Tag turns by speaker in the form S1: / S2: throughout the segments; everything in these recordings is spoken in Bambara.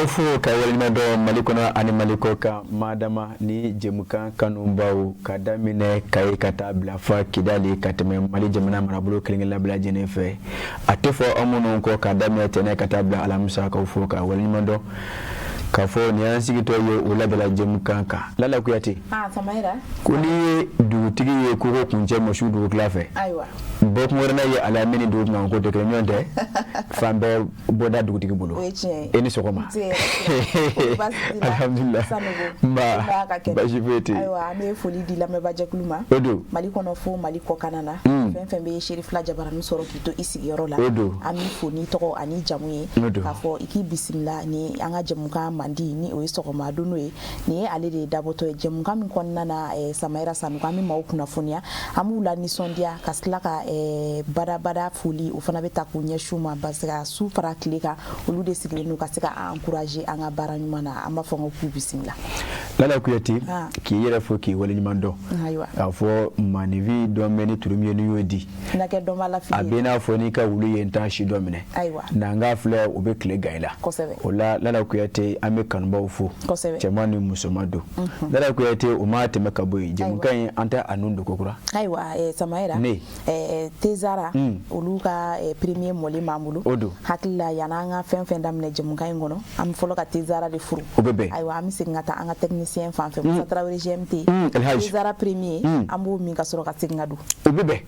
S1: Kofu ka walimado malikono ani malikoka madama ni jemukan kanumbaw kadamine kay kata bla fa kidali kateme mali jamana marabulu kelingela bla jenefe atefo amuno ko kadamine tene kata bla alamsa kofu ka walimado kafo ni ansigito ye ulabela jemukan ka lala kuyati
S2: samaira
S1: kuni dugutigi ye ko kunje moshudu klafe
S2: aywa
S1: bok morna ye alamini du ngango de kenyonde fambe boda dugutigi bulu eni sokoma alhamdulillah ma bajibeti
S2: aywa me foli di la me bajakuluma
S1: odo
S2: malikono fo maliko kanana fembe sheriff la jabara nu soro kito isigi yoro la ami foni to ani jamuye kafo iki bismillah ni anga jamuka mandi ni o sokoma do noe ni ale de daboto jamuka min konnana samaira sanu kami mawkuna fonia amula ni sondia kaslaka bada foli o fana beta kunya shuma basika su fara klika olu de sigile no kasika encourager anga baranyumana ama fongo ku bismillah
S1: lala kuyati ki yera fo ki wala nyumando
S2: aywa
S1: afo manivi do meni turumye ni yodi
S2: nake do mala fi
S1: abena fo ni ka wulu yenta shi do mene
S2: aywa
S1: nanga fle obe kle gaila
S2: kosebe
S1: ola lala kuyati ame kanba ufo
S2: kosebe
S1: chamani musomado lala kuyati umate makaboy jemukan anta anundo kokura
S2: aywa samaira
S1: ne
S2: tezara oluka premier moli mamulu hakilla yananga fen damne jemukan ngono am folo ka tezara de furu
S1: obebe
S2: aywa am singata anga technicien fanfe Musa Traoré GMT tezara premier ambo mi ka soro ka singadu
S1: obebe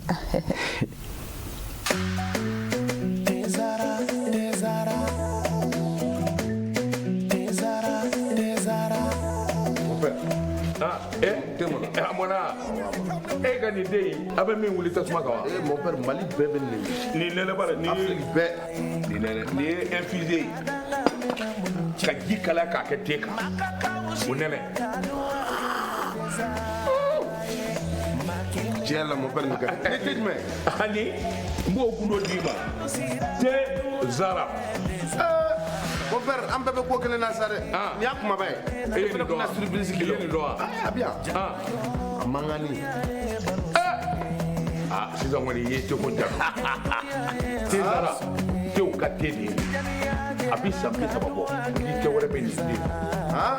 S3: amona gani dey abe min wuli tasuma kawa
S4: mon père Mali bébé
S3: ni nene bara ni ni infusé ka jikala ka ke teka o nene
S4: Tiens mon père Nika dites-moi
S3: ani mbo gundo dima te zara
S4: mon père am bébé ko kele na sare ni akuma bay
S3: e ni do
S4: na surprise kilo
S3: ni do
S4: bien mangani
S3: sisan wani yete ko da te zara te o ka te di abi sabi sababo ni ke wore be ni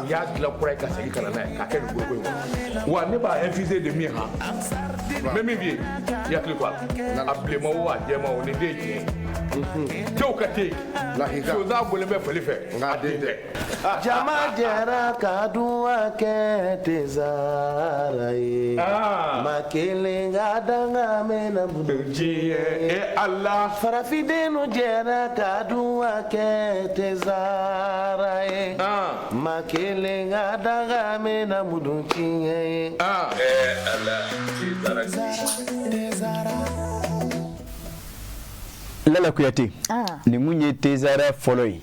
S3: ya gla kura ka segi kana na ka ke go go wa ne ba infusé de mi ha même bien ya kle quoi appelé mo wa je mo ni de te o ka te
S4: la higa
S3: so za bole be fele fe
S4: ngade
S5: jama jera kadua ke tezara e makele ngadanga mena
S3: buji e Allah
S5: farafideno jera kadua ke tezara e makele ngadanga mena mudunchi e
S3: Allah
S5: tezara
S1: lala kuyati ni munye tezara foloi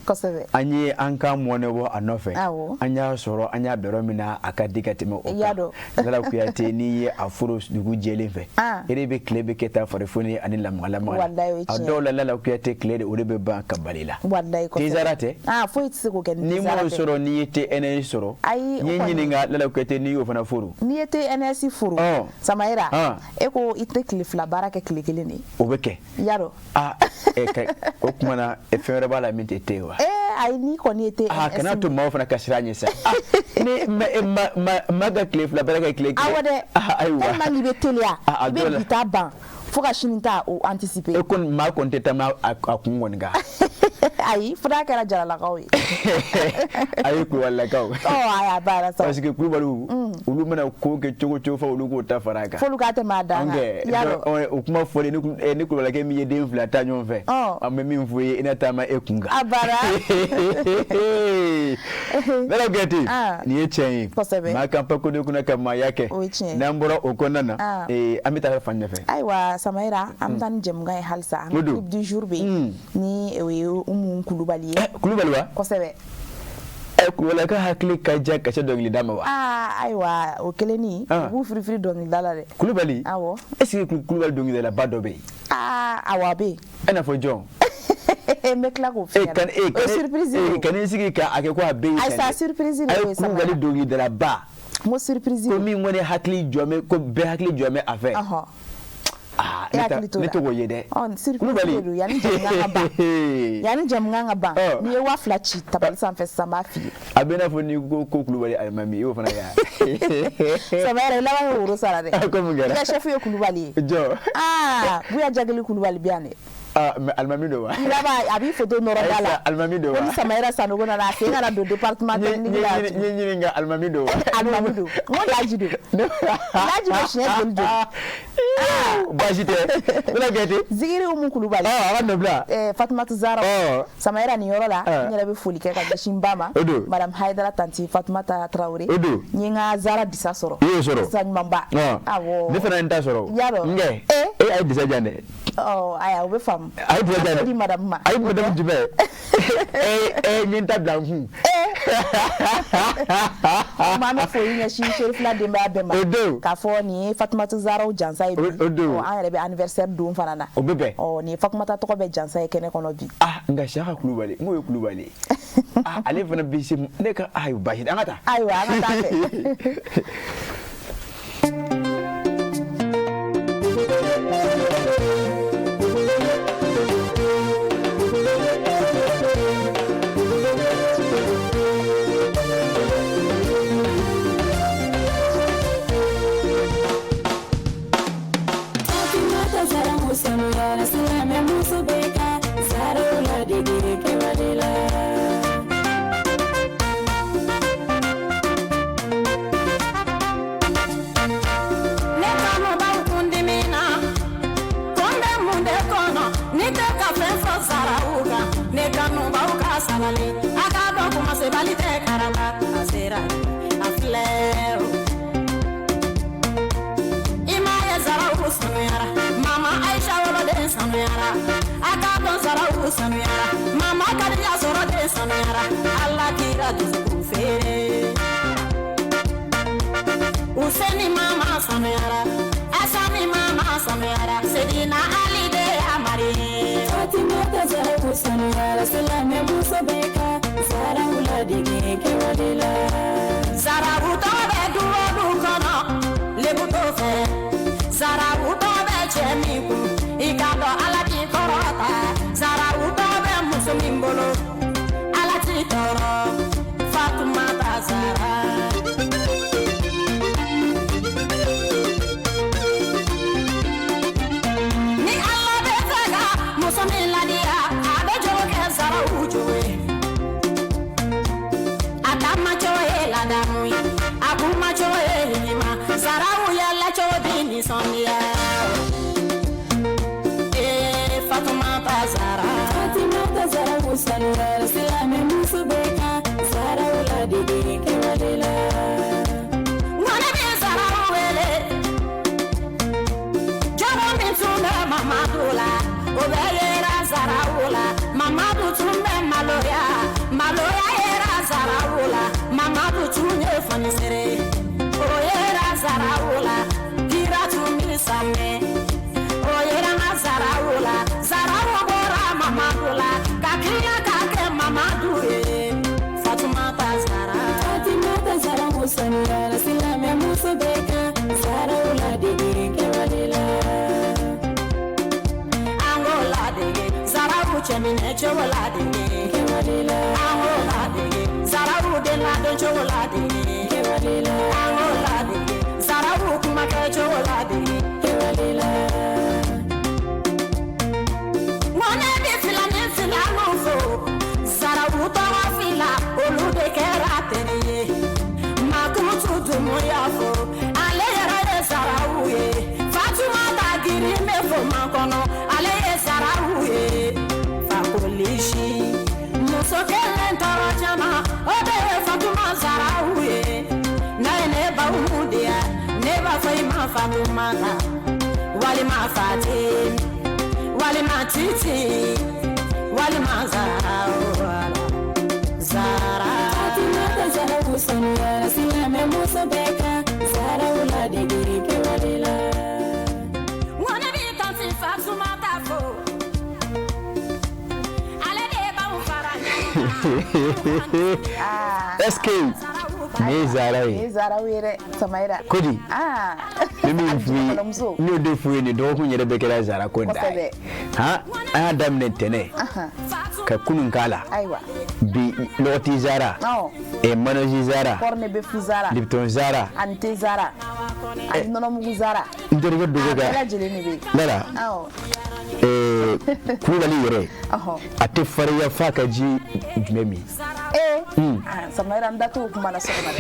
S1: anye anka mwonewo anofe anya soro anya beromina akadika teme oka lala kuyati ni afuro dugu jelenfe erebe klebe keta farefoni ani lamgalama adola lala kuyati klede urebe ba kabalila tezara te
S2: fo itse ken
S1: ni mo soro ni yete ene soro nyenyi nga lala kuyati ni ofana furu
S2: ni yete ene furu samaira eko ite klifla baraka klikele ni
S1: obeke
S2: yaro
S1: okumana efere bala minti tewa
S2: ai ni ko ni te
S1: kana to ma fana kasiranye sa ni maga cliff la baraka click
S2: awade aiwa ma ni betelia be bitaban foka shininta o anticiper
S1: ekon ma konteta ma akungonga
S2: ai fura kala jara la kawi
S1: ai ku wala kaw
S2: aya bara so
S1: parce que ku balu ulu mena ko ke chogo fa ulu ko ta faraka
S2: folu ka te madanga
S1: yaro o kuma fole ni ku wala ke mi yede inflata nyon fe amma mi mfuye ina ta ma ekunga
S2: abara
S1: bela geti ni echen ma kan pa ko de kuna kama yake namboro okonana amita fa nyefe
S2: aiwa samaira amtan jemga halsa clip du jour be ni kulubali
S1: wa
S2: kosebe
S1: wala ka hakli ka jaka cha dongli dama wa
S2: aiwa okeleni bu free dongli dala de
S1: kulubali
S2: awo
S1: esi kulubali dongli dala badobe
S2: awabe
S1: ena fo jon
S2: mekla ko fi surprise
S1: kan esi ka ake ko abe
S2: ai sa surprise le
S1: sa kulubali dongli dala ba
S2: mo surprise
S1: ko mi ngone hakli jome ko be hakli jome affaire ne to yede
S2: on circuler yani jamanga ba ni wa flachi tabal san fe sama fi
S1: abena fo ni ko Kulubali almami yo fana ya
S2: sama era la wa wuro sara de
S1: ko mu gara
S2: ya chef yo Kulubali
S1: jo
S2: bu ya jagali Kulubali biane
S1: almami do wa
S2: laba abi photo noro dala
S1: almami do wa
S2: sama era sanu gona na fe ngara do département technique la
S1: ni nga almami do
S2: mo laji do shi do
S1: bajite wala gati
S2: zigiri umu Kulubali
S1: wana bla
S2: Fatimatu Zara sama era ni yoro la nyela be foli ke ka shimbama madame Haidara tanti Fatimata Traoré nyinga Zara disa soro sa mamba awo
S1: different ta soro
S2: nge
S1: ay disa jande
S2: aya obe fam
S1: ay disa jande
S2: di madame ma
S1: ay madame jibe nyinta blanc
S2: mama fo yinya shi Sheriff la demba bema ka fo ni Fatimatu Zara o jansa ibi an rebe anniversaire dum fanana
S1: obebe
S2: ni Fatimata to ko be jansa e kene kono bi
S1: nga Shaka Kulubali ngoy Kulubali ale fana bisi ne ka ayu bashid angata
S2: aywa angata
S6: Mama kadiya soro de sanara Allah kira dusu fere Useni mama sanara Asami mama sanara Sedina Ali de amari Fatima tazaru sanara Salame muso beka Zara uladi ke wadila Zara uto be duo dukono Lebuto fe Zara uto be chemiku Ikado alaki korota Zara utobe musumimbolo alati toro Fatimata Zara ni Allah betaga musumila dia abejo ke Zara ujowe adama jowe la damui akuma jowe lima Zara uya la chodini sonia Fatimata Zara Sanura Salame musu beka Zara uladi ke wadila Wana bi Zara wele Jabo mitunda mamadula Obeyera Zara ula Mamadu tumbe maloya era Zara ula Mamadu tunye fanisere Oyera Zara ula Kira tumi same Oyera Zara ula Zara wabora mamadula Kakira kake mamadu Fatimata Zara musanura Salame musu beka Zara uladi ke wadila Angola de Zara uchemine chola de ke wadila Angola de Zara udela de chola de ke wadila Angola de Zara ukuma ke chola de ke wadila Zara utawa fila olude keratere makutu dumuyafo ale yara Zara uye Fatimata giri mefo makono ale Zara uye fakolishi musokele ntoro chama obe Fatima Zara uye naene ba umudia neba faima Fatimata wali mafati wali matiti wali mazara Zara Fatimata Zara kusanura Salame muso beka Zara uladi ke wadila Wana bi tanti Fatimata fo Ale de ba ufara
S1: SK ne Zara
S2: wire Samaira
S1: Kodi Ni de fu ni do kun yere be kala zara ko dai ha adam ne tene ka kunun kala bi loti zara e manoji zara
S2: corne be fu zara
S1: lipton zara
S2: ante zara ani nono mugu zara
S1: ndere do ga lala kulubali yere ate fariya fa ka ji jumemi
S2: Samaira ndatu kuma na sokona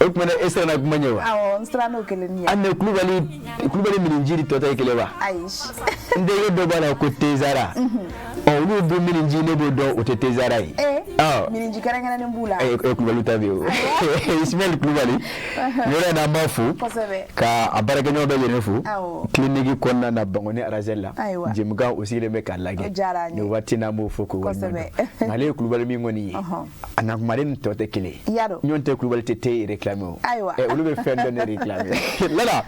S1: okuma esra na kuma nyewa
S2: strano kelenia
S1: anne kulubali mininjiri tota ikelewa
S2: aish
S1: ndege do bana ko tezara lu do mininji ne bo do otetezara yi
S2: mininji karangana ne mbula
S1: kulubali tabio Ismail kulubali yore na mafu ka abaraka nyodo yenefu kliniki konna na bangone arazella jimga osire me kalage ni watina mo foko wonna ngale kulubali mi ngoni ana malen tote kile nyonte kulubali tete réclamer olu be fendo ne réclamer lala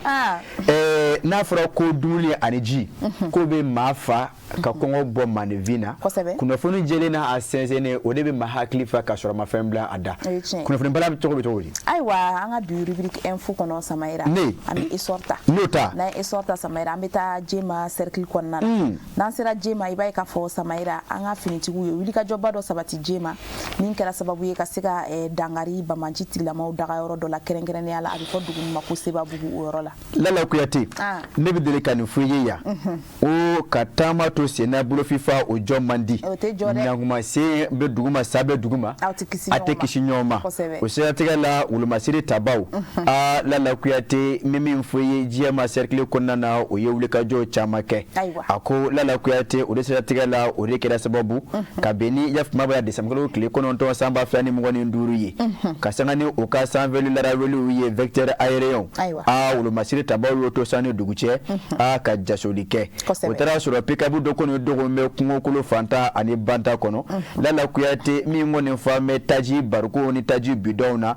S1: na fura ko duli aniji ko be mafa ka kongo bo manevina kuna fonu jele na asensene o de be mahaklifa ka soro mafembla ada kuna fonu bala to be to
S2: aiwa anga du rubrique info kono Samaira ami isorta
S1: nota
S2: na isorta Samaira ambeta jema cercle konna na sera jema ibai ka fo Samaira anga finiti guyo wili ka joba do sabati jema min kala sababu ye ka sega dangari ba manjiti la mau daga yoro do la kerengere ne ala abi ko dugu mako sababu yoro la
S1: lala kuyati ne bi dele kan fuye ya o katama to sena bulo fifa o jomandi na nguma se be duguma sabe duguma atekishi nyoma o se atigala uluma siri tabau lala kuyati mimi mfuye jema cercle konna na o yewle ka jo chamake ako lala kuyati o de se atigala o rekera sababu ka beni yaf mabaya de samgalo kle kono to samba fani mungoni nduru yi kasangani o ka sanvelu lara welu yi vecteur aérien uluma siri tabau to sani duguche ka jasolike o tara suro pikabu do kono dogo me kungo kulo fanta ani banta kono lala kuyate mi ngoni fame taji baruko ni taji bidona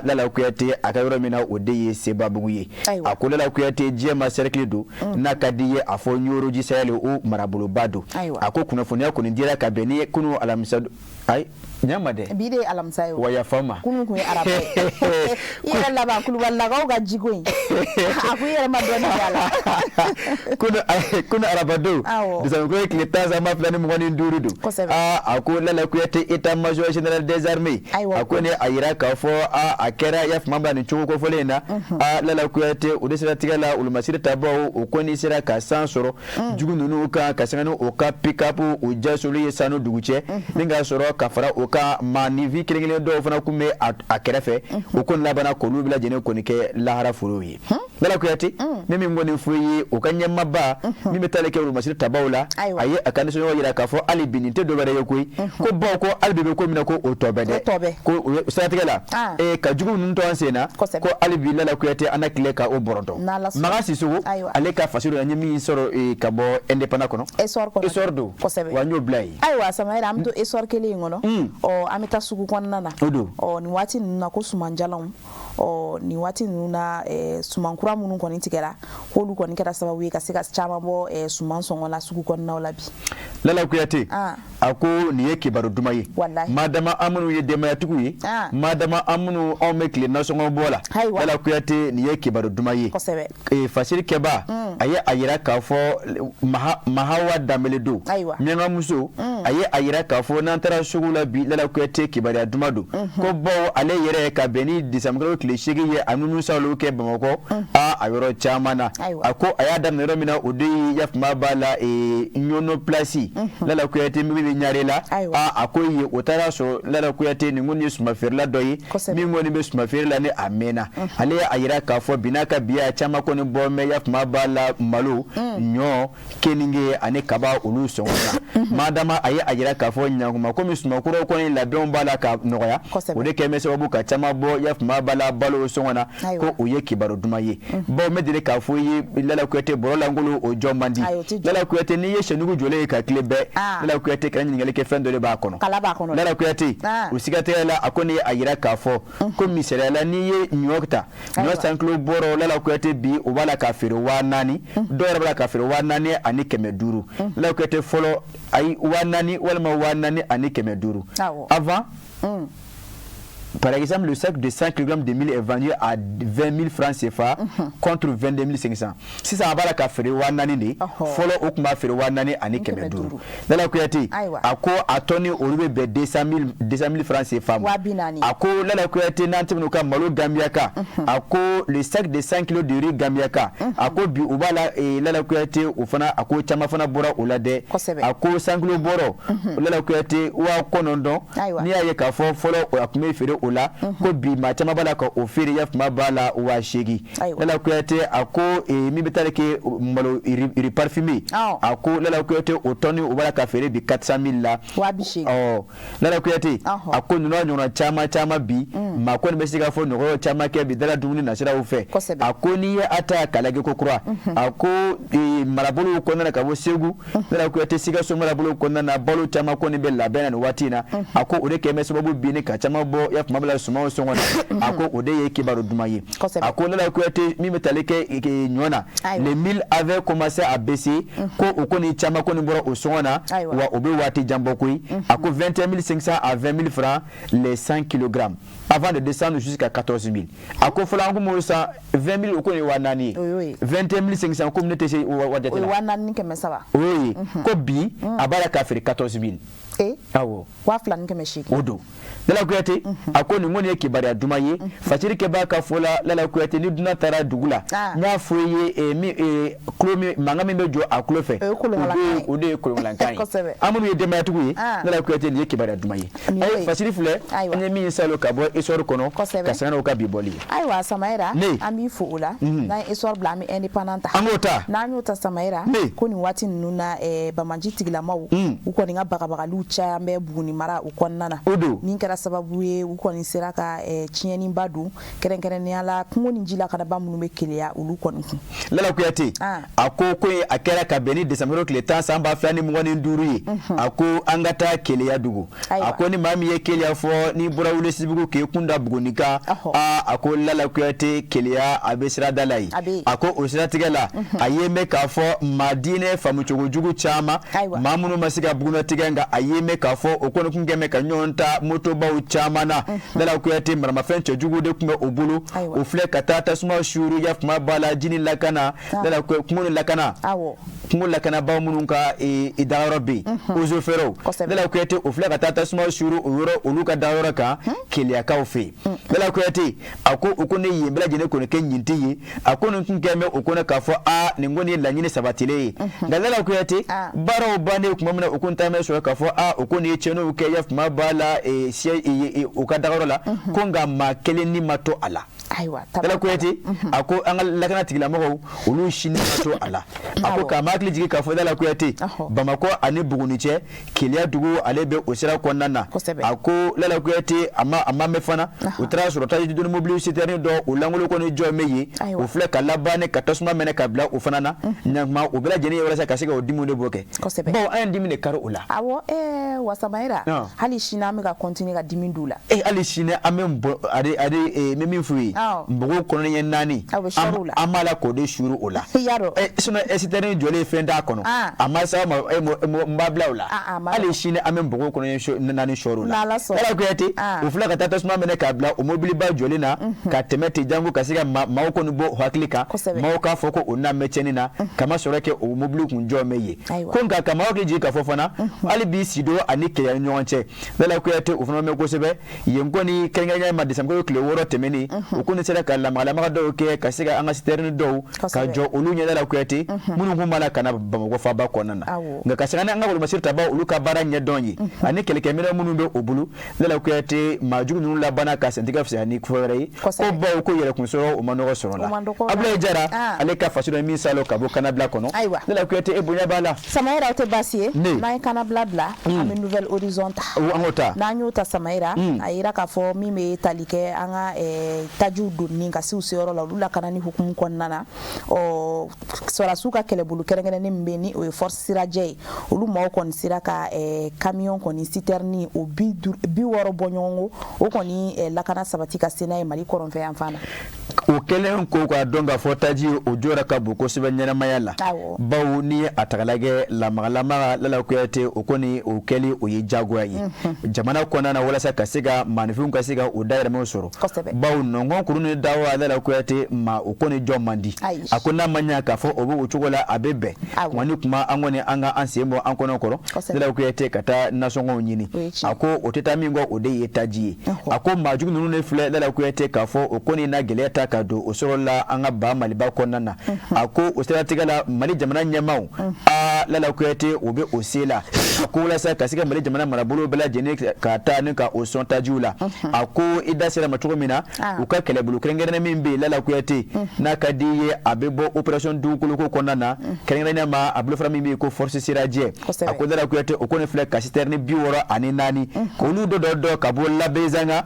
S1: lala kuyate akayoro mina odeye sebabu yi akola lala kuyate jema cercle do nakadiye afo nyoro jisale o marabulu bado akokuna fonia koni dira ka beni kunu alamsado ay nyamade
S2: bide alamsayo
S1: waya fama
S2: kunu ku arabe ira laba kuluballa ga jigoyin akuyere madona yala
S1: kuna arabado disango ki taza maflani mngoni ndurudu akula la kuyate eta major general des armées akone ayira ka fo akera yaf mamba ni chuko ko folena la kuyate udesira tigala ulmasira tabawo ukoni sira ka sansoro jugununu ka kasangano oka pick up ujasulu yesano duguche ninga soro kafara oka manivi kelengele do fana kume akerefe ukon labana ko lubila jene ko nike lahara furuyi la kuyate mimi ngoni fuyi okanya maba mimi taleke ulmasira tabawla aye akane so yira ka fo ali binite do bare yokoy ko boko albe ko mina ko otobede ko strategela ka jugu nun to ansena ko albi la kuyate anakile ka o boronto magasi sugo ale ka fasiru nyami soro ka bo independant kono esordo wanyo blay
S2: aywa Samaira amdo esor kele ngono o amita sugu konna o ni wati na ko sumanjalam o ni wati nuna sumankura munun koni tikera holu koni kera sababu ye ka sika chama bo suman songo la sugu konna wala bi
S1: lala kuyate ako ni yake baro dumaye madama amunu ye dema ya tukuye madama amunu o mekle na songo bola lala kuyate ni yake baro dumaye fasiri keba aye ayira ka fo mahawa dameledo nyenga muso aye ayira ka fo nantara sugula bi lala kuyate kibari dumado ko bo ale yere ka beni disamgro klishigi ye anunu salo ke bamako ayoro chamana ako ayada nero mina odi yafma bala nyono plasi lala kuyate mi nyarela akoyi otara so lala kuyate ni ngoni suma ferla doyi mi ngoni be suma ferla ne amena ale ayira ka fo binaka biya chama ko ni bome yafma bala malu nyo keninge ane kaba ulu songa madama aye ayira ka fo nyanguma ko mi suma kuro ko ni labon bala ka noya ode keme sababu ka chama bo yafma bala balo songa ko uye kibaro dumaye bo medire ka fo yi lala kuyate borola ngulu o jomandi lala kuyate ni ye shenugu jole ka klebe lala kuyate kan ngale ke fendo le ba kono lala kuyate usigate la akoni ayira ka fo ko misere la ni ye nyokta no sanklo boro lala kuyate bi o bala ka fero wa nani do bala ka fero wa nani ani kemeduru lala kuyate folo ay wa nani wala ma wa nani ani kemeduru avant par exemple, le sac de 100 kg de mil est vendu à 20 000 francs CFA contre 22 500. Si ça va la café wanani, follow okuma fere wanani ani kemeduru. Dans la kuyati, ako atoni olube be 200 000 francs CFA. Ako la kuyati nanti nuka malo gambiaka. Ako le sac de 100 kg de riz gambiaka. Ako bi ubala e la kuyati ufana ako chama fana bora olade. Ako 100 kg boro. La kuyati wa konondo. Ni aye ka fo follow akume fere ola ko bi ma chama bala ko ofere yaf ma bala wa shegi. La kuyati ako mi betale ke malo iri parfumé. Ako la kuyati otoni ubala ka fere bi 400 000 la. Wa bi shegi. Oh la kuyati ako nuno nyona chama bi ma ko ne siga fo no chama ke bi dala dumuni na sira ofe. Ako ni ata kalage ko croix. Ako marabolo ko na ka bo segu. La kuyati siga so marabolo ko na balo chama ko ni be la bena no watina. Ako ode ke meso babu bi ne ka chama bo yaf mabala suma so ngona. Ako ode ye kibaru dumaye. Ako la kuyati mi metaleke nyona. Les milles avaient commencé à baisser. Ko okoni chama ko ni boro osona wa obe wati jambokui. Ako 21 500 à 20 000 francs les 100 kg. Avant de descendre jusqu'à 14 000. Ako fola ngo mo sa 20 000 okoni wanani. 21 500 comme ne tese wadetela.
S2: Wanani ke mesaba.
S1: Oui. Ko bi abala ka fere 14 000. Awo.
S2: Wa flan ke meshiki.
S1: Odo. Lala kuyate akoni ngoni yake bari adumaye fatiri ke baka fola lala kuyate ni duna tara dugula nya foye mi klomi mangami mejo aklofe ode kolonlankai amunu ye dema tuguye lala kuyate ni yake bari adumaye ay fatiri fule anya mi salo kabo esor kono kasana oka biboli
S2: aywa samaira ami fuula na esor blami independent
S1: angota
S2: na nyota samaira koni wati nuna bamanji tigila mawu uko ninga baka lucha mbe buguni mara ukonnana ninkera sababu ye ukoni seraka chieni mbadu kerenkeren yala kungoni njila kana bamu be keleya ulu konu
S1: lala kuyati ako ko akera ka beni desamero kleta samba flani mungoni nduri ako angata keleya dugu ako ni mami ye keleya fo ni bura ule sibugo ke kunda bugonika ako lala kuyati keleya abesira dalai ako osira tigala ayeme ka fo madine famuchogo jugu chama mamunu masiga buguna tiganga ayeme ka fo okono kungeme ka nyonta moto ba uchamana dala kuyati marama fencho jugu de kuma obulu ofle katata suma shuru ya fuma bala jini lakana dala kumunu lakana kumunu lakana ba mununka idarabi ozo fero dala kuyati ofle katata suma shuru oro oluka daraka kelia ka ofe dala kuyati ako okone yembela jene kono kenyinti akono kungeme okona ka fo ningoni la nyine sabatile dala kuyati baro bane kuma muna okunta me so ka fo okone cheno ke ya fuma bala ukadagoro la konga makele ni mato ala
S2: aywa
S1: tala kuyati ako angal lakana tigila mako ulu shini mato ala ako ka makli jigi ka foda la kuyati bamako ani buguniche kilia dugu alebe osira konnana ako lala kuyati ama mefana utra surota yidu mobile citerne do ulangulo ko ni jomeye ufle kala bane katosma mene kabla ufanana nyama ubela jeni wala sa kasika odimude boke bon an dimine karo ula
S2: awo wasamaira hali shina mega continue ga dimindula
S1: ali shina amembo ade memi fui mbogo kono yen nani amala ko de shuru ola
S2: yaro
S1: sino esitene jole fenda kono amasa mbabla ola ali shina amembo kono yen nani shuru la ala ko yati ufula ka tatos ma mene kabla o mobili ba jole na ka temete jangu kasika mawko no bo haklika mawka foko onna mecheni na kama soreke o mobili kunjo meye konga kama wake jika fofana ali bi sido anike ya nyonche dala ko yati ufuna me ko sebe yengoni kenganya ma desamko kle woro temeni ukuni sera kala malama do ke kasika anga sterne do ka jo ulunya dala ko yati munu ngumala kana bamgo fa ba konana nga kasika anga ko masirta ba uluka baranya donyi anike le kemera munu do obulu dala ko yati majugu nunu la bana ka sentika fsani ko rei ko ba ko yere kun so o manoro so la abla jara aleka fasudo mi salo ka bo kana bla kono dala ko yati ebunya bala
S2: samaira te basie na kana bla bla ame nouvelle horizonta na nyota samaira ayira ka fo mi me talike anga taju dunni ka si usoro la lula kana ni hukumu konnana o sora suka kɛlɛbolo kɛrɛnkɛrɛnnen min bɛ ni o ye force sirajɛ ye olu maaw kɔni sera ka camion kɔni citerne o 60 bɔ ɲɔgɔn ko o kɔni lakana sabati ka se n'a ye Mali kɔrɔnfɛ yan fan na
S1: o kɛlen ko ka dɔn ka fɔ taji o jɔra ka bon kosɛbɛ ɲɛnamaya la bawo ni a tagalagɛ lamagalamaga Lala Kuyate o kɔni o kɛli o ye jagoya ye jamana kɔnɔna na walasa ka se ka maanifinw ka se ka o dayɛlɛmaw sɔrɔ bawo nɔngɔn kuru ni dawa Lala Kuyate ma o kɔni jɔ man di a ko n'a ma ɲa k'a fɔ o bɛ o cogo la a bɛ bɛn wa ni kuma an kɔni an ka an sen bɔ an kɔnɔ kɔrɔ Lala Kuyate ka taa nasɔngɔw ɲini a ko o tɛ taa min kɔ o de ye taji ye a ko maajugu ninnu de filɛ Lala Kuyate k'a fɔ o kɔni na gɛlɛya ta ka don o sɔrɔla an ka ba Maliba kɔnɔna na a ko o siratigɛ la Mali jamana ɲɛmaaw Lala Kuyate o bɛ o se la a ko walasa ka se ka Mali jamana marabolo bɛɛ lajɛlen ka taa ni ka o sɔn tajiw la a ko i da sera ma cogo min na u ka kɛlɛbolo kɛrɛnkɛrɛnnen min bɛ Lala Kuyate n'a ka di ye a bɛ bɔ opération dugukoloko kɔnɔna na kɛrɛnkɛrɛnnen ma a bolofara min bɛ yen ko force sirajɛ a ko Lala Kuyate o kɔni filɛ ka citerne 64 k'olu dɔ ka bɔ Labezanga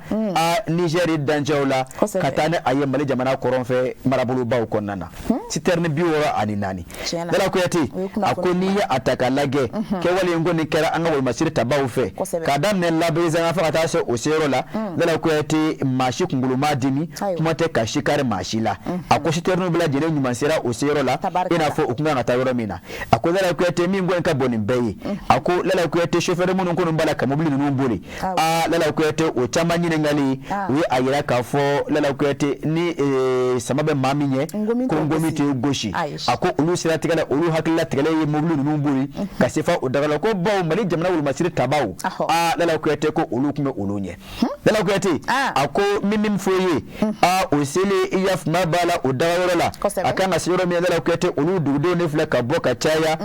S1: Niger dancɛw la ka taa ni a ye Mali jamana kɔrɔnfɛ marabolobaw kɔnɔna na citerne 64 Lala Kuyate a ko n'i ye a ta ka lajɛ kɛwale in kɔni kɛra an ka wolomasiri tabaw fɛ k'a daminɛ Labezanga fo ka taa se o seyɔrɔ la Lala Kuyate maa si kunkolo ma dimi kuma tɛ ka si kari maa si la a ko citerne bɛɛ lajɛlen ɲuman sera o seyɔrɔ la i n'a fɔ u kun kan ka taa yɔrɔ min na a ko Lala Kuyate min kɔni ka bon nin bɛɛ ye a ko Lala Kuyate chauffeur minnu kɔni b'a la ka mobili ninnu boli Lala Kuyate o caman ɲininkali u ye a yira k'a fɔ Lala Kuyate ni sama bɛ maa min ɲɛ ko ngomi tɛ gosi a ko olu siratigɛ la olu hakilila tigɛlen ye mobili ninnu boli ka se fa o daga la ko bawo Mali jamana wolomasiri tabaw Lala Kuyate ko olu tun bɛ olu ɲɛ Lala Kuyate a ko min fɔ ye o selen i yafuma b'a la o daga yɔrɔ la a kan ka se yɔrɔ min Lala Kuyate olu dugudenw de filɛ ka bɔ ka caya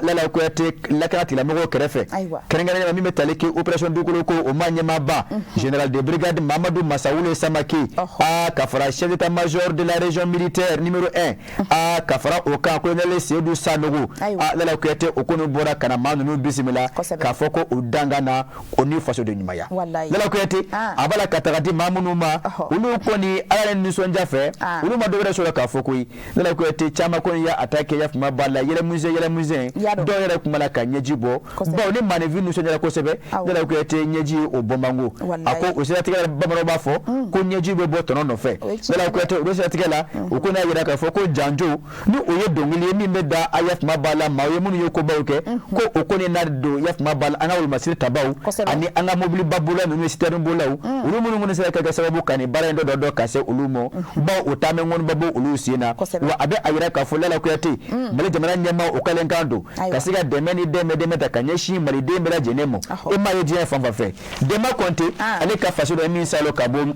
S1: Lala Kuyate lakana tigilamɔgɔw kɛrɛfɛ kɛrɛnkɛrɛnnen la min bɛ tali kɛ opération dugukoloko o ma ɲɛmaaba général de brigade Mamadou Massawule Samake ka fara chef d'état-major de la région militaire numéro 1 ka fara o kan colonel Seydou Sanogo Lala Kuyate o kɔni bɔra kana maa ninnu bisimila k'a fɔ ko o dangana o ni faso de ɲumanya Lala Kuyate a b'a la ka taga di maa minnu ma olu kɔni ala ye nisɔndiya fɛ olu ma dɔ wɛrɛ sɔrɔ k'a fɔ koyi Lala Kuyate caman kɔni y'a ta kɛ yafuma b'a la yɛlɛmusɛn dɔw yɛrɛ kuma la ka ɲɛji bɔ bawo ni maanifin nisɔndiyara kosɛbɛ Lala Kuyate ɲɛji o bɔ man go a ko o siratigɛ la bamananw b'a fɔ ko ɲɛji bɛ bɔ tɔnɔ nɔfɛ Lala Kuyate o siratigɛ la o ko n'a yira k'a fɔ ko janjo ni o ye dɔnkili ye min bɛ da a yafuma b'a la maa ye minnu ye kobaw kɛ ko o kɔni n'a don yafuma b'a la an ka wolomasiri tabaw ani an ka mobiliba bolaw ninnu citerne bolaw olu minnu kɔni sera ka kɛ sababu ka nin baara in dɔ ka se olu ma bawo o taamɛ kɔni bɛ bɔ olu sen na wa a bɛ a yira k'a fɔ Lala Kuyate Mali jamana ɲɛmaa o kalen kan don ka se ka dɛmɛ ni dɛmɛ ta ka ɲɛsin maliden bɛɛ lajɛlen ma e m'a ye diɲɛ fan fan fɛ Denba Konte ale ka faso dɔ min salo ka bɔ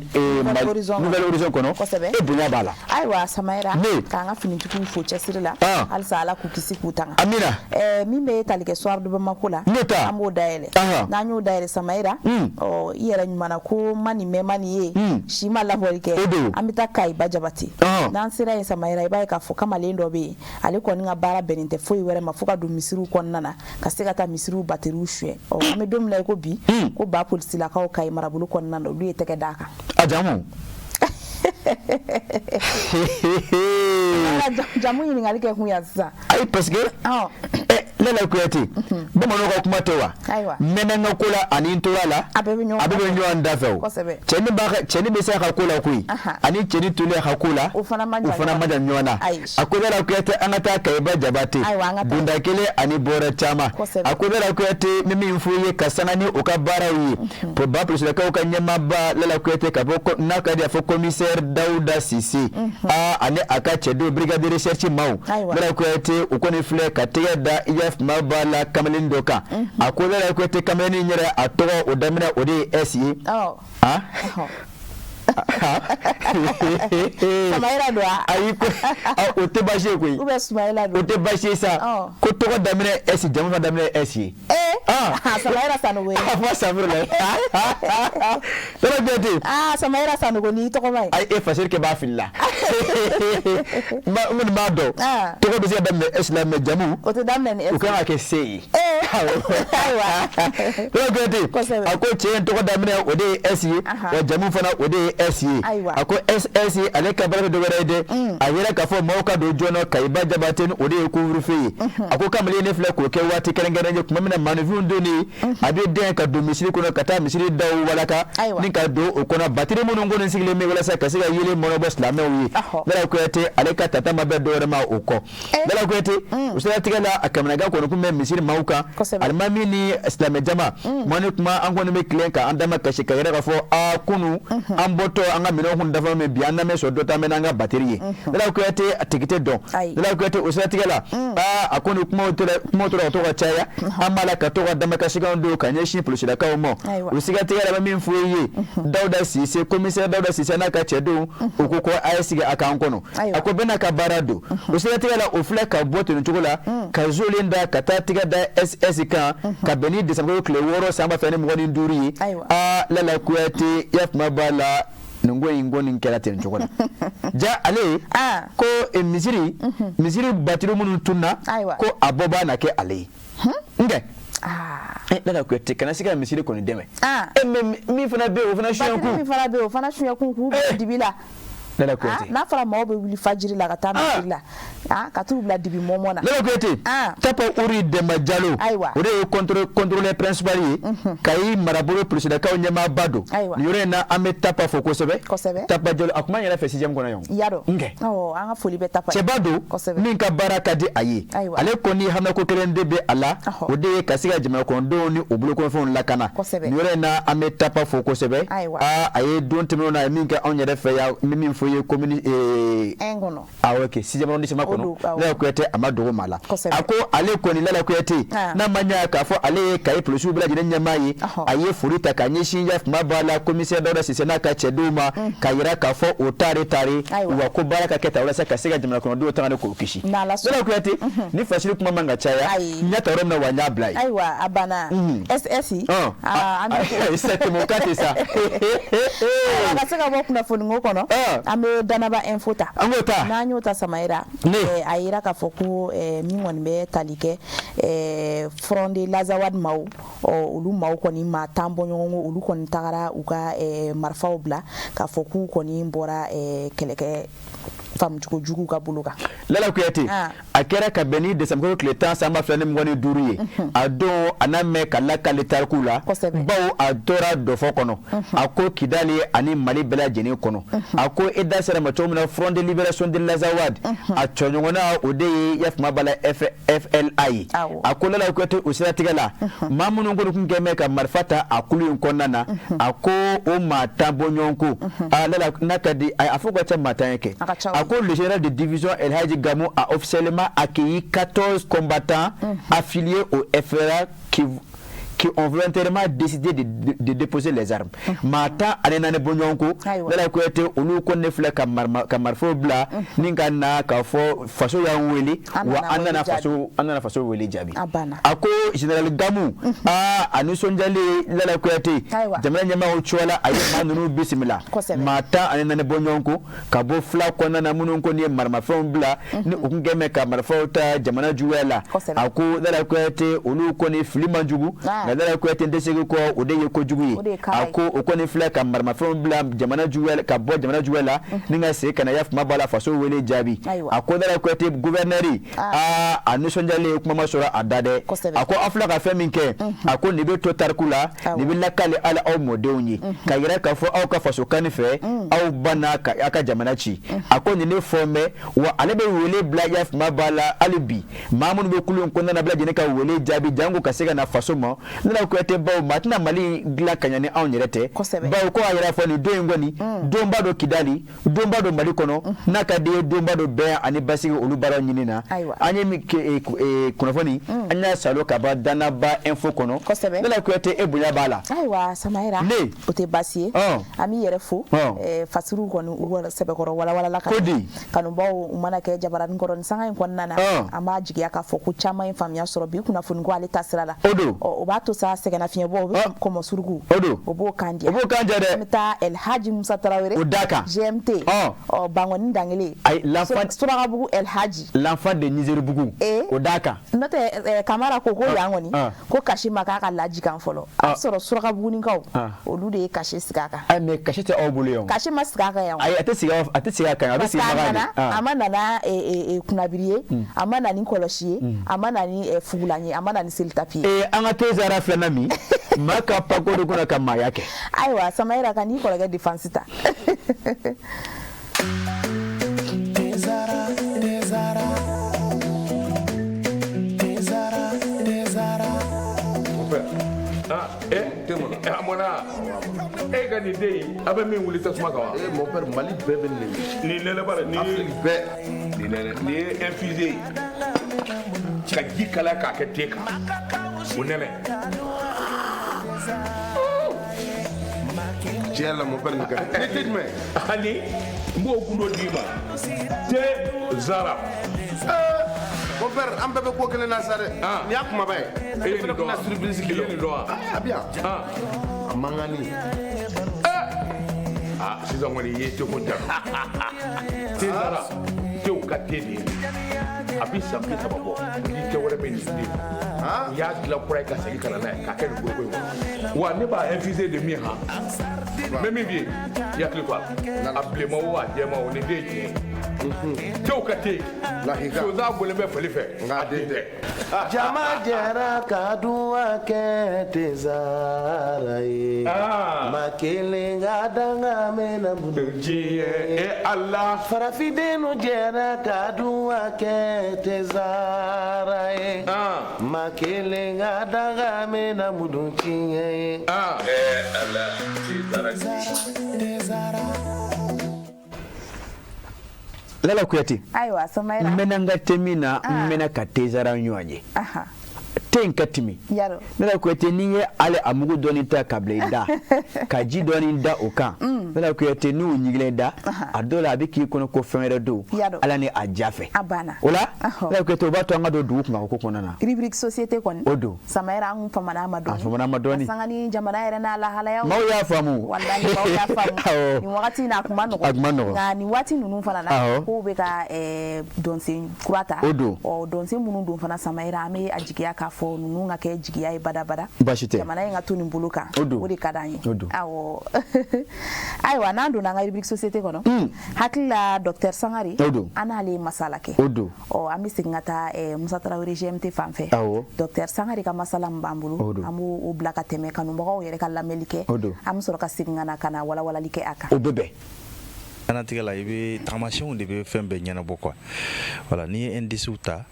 S1: Nouvelle Horizon kɔnɔ e bonya b'a la
S2: ayiwa Samayira k'an ka finitigiw fo cɛsiri la halisa Ala k'u kisi k'u tanga
S1: amina
S2: min bɛ tali kɛ soir de Bamako la an b'o dayɛlɛ n'an y'o dayɛlɛ Samayira i yɛrɛ ɲumana ko ma nin mɛn ma nin ye si ma labɔli kɛ an bɛ taa Kayiba Jabate n'an sera yen Samayira i b'a ye k'a fɔ kamalen dɔ bɛ yen ale kɔni ka baara bɛnnen tɛ foyi wɛrɛ ma fo ka don misiriw kɔnɔna na ka se ka taa misiriw bateriw suɲɛ an bɛ don min na i ko bi ko ba polisilakaw Kayi marabolo kɔnɔna na olu ye tɛgɛ d'a kan
S1: a jamu
S2: jamu ɲininkali kɛ kun ya sisan
S1: ayi parce que Lala Kuyate bamananw ka kuma tɛ wa mɛnɛnkɛ ko la ani n tora la a bɛɛ bɛ ɲɔgɔn da fɛ o cɛni bɛ se a ka ko la koyi ani cɛni tolen a ka ko la o fana ma jan ɲɔgɔn na a ko Lala Kuyate an ka taa Kayiba Jabate bunda kelen ani bɔrɛ caman a ko Lala Kuyate min f'u ye ka sanga ni o ka baaraw ye ba polisilakaw ka ɲɛmaaba Lala Kuyate ka bɔ n'a ka di a fɔ commissaire Dawuda Sise ani a ka cɛdenw brigade de recherche maaw Lala Kuyate o kɔni filɛ ka tɛgɛ da yafuma b'a la kamalen dɔ kan a ko Lala Kuyate kamalen yɛrɛ a tɔgɔ o daminɛ o de ye S ye
S2: Samayira don
S1: ayi ko o tɛ baasi ye koyi
S2: ou bien Sumayila don
S1: o tɛ baasi ye sa ko tɔgɔ daminɛ S jamu fana daminɛ S ye
S2: Samaira Sanogo
S1: Afa Samira Tara beti
S2: Samaira Sanogo ni to ko mai
S1: ay e fasir ke ba filla ma do to ko bisi dam islam jamu
S2: o to dam ne
S1: o kan ake sei aywa Tara beti ako chen to ko dam ne o de SE o jamu fana o de SE ako SSE ale ka bar do de ayira ka fo mawka do jono kai ba jabaten o de ku rufi ako kamale ne fla ko ke wati kerengere kuma mina manuvu ndoni abi den ka do misiri ko kata misiri daw walaka ni ka do o kona batiri mun ngone sigile me wala sa kasiga yele mono bos la mewi dala ko ete ale ka tata mabe do rema o ko dala ko ete usala tigala akamna ga ko no kuma misiri mawka almami ni islam jama moni kuma an ngone me klenka andama ka shikayira ka fo a kunu an boto anga mino hun dafa me biana me so dota me nanga batiri dala ko ete atikite do dala ko ete usala tigala akonu kuma to ka chaya amala ka to dama ka shiga ndo kanye shi plus da kawo mo usiga tigala ba min fuye Dauda Sise commissaire Dauda Sise na ka chedo okuko ayesiga akankono akobena ka barado usiga tigala ofle ka boto ntukola ka zolinda ka tatiga da SSK ka beni desambo kle woro samba fene mwani nduri lala kuati yaf mabala ngoni nkela ten chokola ja ale ko misiri batiru munu tunna ko aboba na ke ale nge dala ko te kana siga misiri ko ni deme mi fana be o fana shuyanku ku dibila dala ko te
S2: na fara mawo be wuli fajiri la ka ta misiri la ka tu bla dibi momona
S1: dala ko te tapa uri de majalo o de contrôler principal yi kay marabolo plus da kaw nyama bado yore na ame tapa foko sebe tapa jolo akuma yela fe sijem kono yon
S2: yaro anga foli be tapa
S1: chebado min ka baraka di ayi ale koni hamna ko kelende be ala o de kasiga jema ko ndoni obulo ko fon lakana yore na ame tapa foko sebe aye don temno na min ka on yede fe ya min foye communi
S2: engono
S1: okay sijem on disema kono la ko ete amado mala ako ale koni la ko ete na manya ka fo ale kai plus bula jine nyamayi aye furita kanye shinja mabala commissaire Dauda Sise na ka cheduma kayira ka fo otare tare wa ko baraka keta wala saka siga jimna kono do tanga ko kishi la ko ete ni fasiri kuma manga chaya nyata rom na wanya blai
S2: aiwa abana SSE
S1: sete mo kate sa
S2: ka saka mo kuna fo ngo kono ame danaba infota
S1: angota
S2: na nyota Samaira ayira ka fo ko mingoni be talike fronde lazawad maw olu maw koni ma tambo nyongo olu koni tagara uka marfa obla ka fo ku koni mbora keleke fam jugu ka buluka
S1: lala kuyati akera ka beni desamko kletan sama flane mwani duriye ado aname kala kalitar kula bawo adora do fokono ako kidali ani mali bela jeni kono ako eda sera matomna front de libération de lazawad achonyongona ode yafma bala FLI ako lala kuyati usira tigala mamuno ngono kungeme ka marfata akulu konnana ako o matambo nyonko lala nakadi afuko cha matanyeke le général de division El Hadji Gamou a officiellement accueilli 14 combattants affiliés au FRA qui ont volontairement décidé de déposer les armes. Mata anenane bonyonko la ko ete olu ko ne fla kamar fo bla ninga na ka fo faso ya weli wa anana faso weli jabi ako général Gamou anu sonjale la ko ete jamana nyama o chola ayi manunu bismillah mata anenane bonyonko ka bo fla ko nana munonko ni marma fo bla ni ukungeme kamar fo ta jamana juwela ako la ko ete olu ko ni filima jugu nadala ko ete ndese ko odeye ko jugu ako okone fla ka marma fo bla jamana juwela ka bo jamana juwela ninga se kana yaf mabala faso wele jabi ako dala ko ete gouverneur anu sonjale kuma masora adade ako afla ka feminke ako nibe totar kula nibe lakale ala au modewni ka gira ka fo au ka faso kanife au bana ka aka jamana chi ako ni ne forme wa alebe wele bla yaf mabala alibi mamun be kulun konna na bla jene ka wele jabi jango ka sega na faso mo nana ko te baw matina mali gla kanyani anw yerete baw ko ayira fo ni do ngoni domba do kidali domba do mali kono naka de domba do be ani basigi olu baro nyinina anye mi kono foni anya salo ka ba dana ba info kono nana ko te ebunya bala
S2: aywa samaira o te basie ami yere fo fasiru kono wala sebe koro wala la kanu baw mana ke jabaran koron sanga kon nana ama jigiya ka fo ku chama infamia soro bi kuna fun go ale tasrala o ba to sa sege na fiye bo ko mo surgu o bo kandia de meta El Haji Musa Traoré
S1: Odaka
S2: GMT o bangon ndangele
S1: ay l'enfant
S2: sura bugu El Haji
S1: l'enfant de Niger bugu Odaka
S2: note kamara ko yangoni ko kashi makaka laji kan folo soro sura bugu ni kaw o lude kashi sikaka
S1: ay me kashi te obulion kashi
S2: masikaka yawo
S1: ay ate siga kan abisi magani
S2: amana na kunabiriye amana ni koloshie amana ni fugulanye amana ni seltapi
S1: anga tezara flanami maka pakodo kuna kama yake
S2: aiwa samaira kani kolega defensita
S5: tezara
S3: temo amona gani dei abe min wuli tasuma kawa
S4: mon père Mali bébé
S3: ni lele bara ni
S4: be
S3: ni lele ni infusé ka jikala ka ke teka unele
S4: Tiens mon père Nika. Dites-moi.
S3: Ali, mbo kundo dima. Te Zara.
S4: Mon père, on peut pas que les Nazaré. Ni a kuma bay.
S3: Et il doit surprise kilo.
S4: Ah bien. Mangani.
S3: C'est un moyen de te conter. Te Zara. Te au kateli. Abisa pisa babo. Ni te wala ben ni. Ya la pour ka seli kana na ka ke go go. Wa ne ba infusé de mi ha. Même bien, il y a que quoi. Appelez-moi ou à on est dédié. Tu as caté. La higa. Tu as voulu me faire.
S5: Jama jara kadua kete zarai. Makele ngadanga mena buduji.
S3: Allah.
S5: Farafideno jara kadua kete zarai. Makele ngadanga mena buduji.
S3: Allah.
S1: Lala kuyati
S2: aiwa samaira
S1: menanga temina mena katezara nywaje ten katimi
S2: yaro
S1: lala kuyati niye ale amugu doni ta kableida kaji doni da okan lala kuyati nu nyigile da adola abiki kono ko fenere do ala ni ajafe
S2: abana
S1: ola lala kuyati obato anga do du kuma ko kona na
S2: rubrique société kon
S1: odo
S2: samaira an famana madoni
S1: famana madoni
S2: sangani jamana yere na la hala yawo
S1: maw ya famu
S2: wallahi maw ya famu ni wakati na kuma no ngani wati nunu fana na ko be ka donse kurata o donse munu don fana samaira ame ajigiya ka fo nunu nga ke jigiya e bada
S1: bashite
S2: jamana yenga tuni mbuluka odi kadanye awo aiwa nando na rubrique société kono hakila Dr Sangari anali masala ke o amisi ngata Musa Traoré GMT fanfe Dr Sangari ka masala mbambulu amu o blaka teme kanu mbago yere kala melike am soro ka singana kana wala like aka
S1: o bebe
S7: anatigala ibe tamation de be fembe nyana bokwa voilà ni indice uta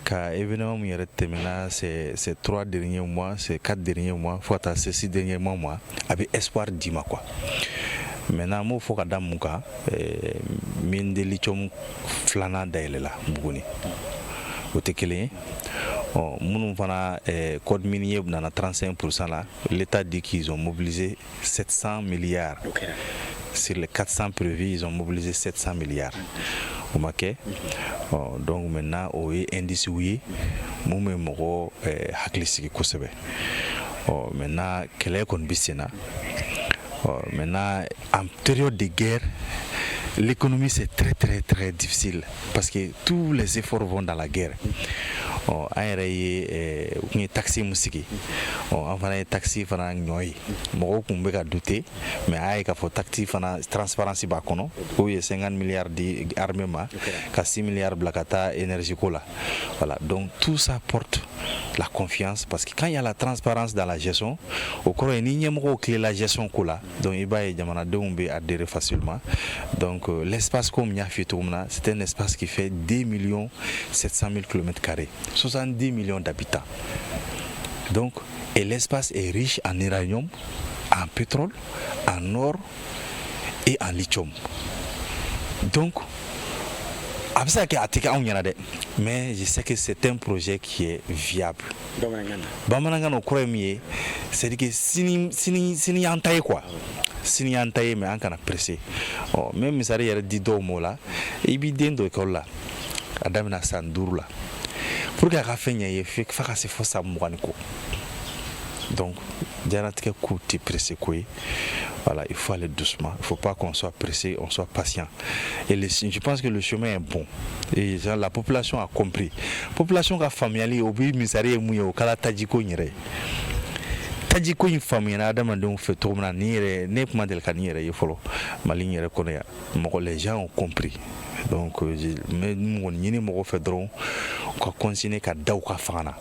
S7: ka événement mu yere temena ces 3 derniers mois ces 4 derniers mois fois ces 6 derniers mois avec espoir dima quoi maintenant mo foka damuka min de lichom flana dailela buguni otekele Mounou fana code minier dans 35% là, l'État dit qu'ils ont mobilisé 700 milliards. Sur les 400 prévus, ils ont mobilisé 700 milliards. Okay? Donc maintenant, on est indice oui, moumé moro haklisiki kosebe. Maintenant, quel est qu'on bisena? Maintenant, en période de guerre, l'économie c'est très difficile parce que tous les efforts vont dans la guerre. Aéré taxi musique enfin taxi fana ñoy mo ko mbeka douter mais ay ka fo taxi fana transparence ba kono ko 50 milliards di armement ka 6 milliards blakata énergie kola voilà donc tout ça porte la confiance parce que quand il y a la transparence dans la gestion au corps ni ñem ko clé la gestion kola donc ibaye jamana de umbe adhérer facilement donc l'espace comme nya fitumna c'est un espace qui fait 2 700 000 km², 70 millions d'habitants. Donc, et l'espace est riche en uranium, en pétrole, en or et en lithium. Donc, mais je sais que c'est un projet qui est viable. Bamanangano premier, c'est que sini antaye quoi. Sini antaye mais ankana pressé. Oh, même misari yere di do mola, ibi dendo école là. Adamina sandour là. Pour que la fin y ait fait que ça faut ça mouaniko. Donc, dianatique coûte pressé quoi. Voilà, il faut aller doucement. Il ne faut pas qu'on soit pressé, on soit patient. Et je pense que le chemin est bon. Et la population a compris. La population a familiarisé au but misari mouyo au kala tajiko nyere. Tajiko une famille n'a demandé on fait tourner nire ne pas del canire il faut maligne reconnaître. Les gens ont compris. Donc, mais nous on y est mort fait drôle. On va continuer qu'à dauka fana.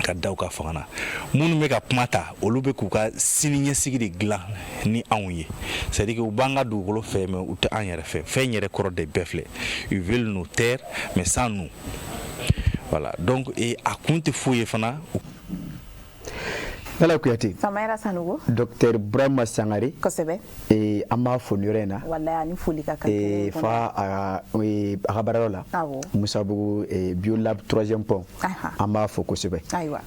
S7: Kadauka fana munu meka pmata olube kuka sininye sigiri glan ni anwie c'est à dire que ubanga du golo fait mais ou ta anyere fait nyere koro de befle ils veulent nous taire mais sans nous, voilà. Donc et à compte fouiller fana
S1: Nala kuyati
S2: Samaira Sanugo
S1: Dr. Brahma Sangari
S2: Kosebe
S1: ama fonurena
S2: wallahi ani fulika ka
S1: fa agabarola musabu biolab 3e pont ama fo kosebe
S2: aywa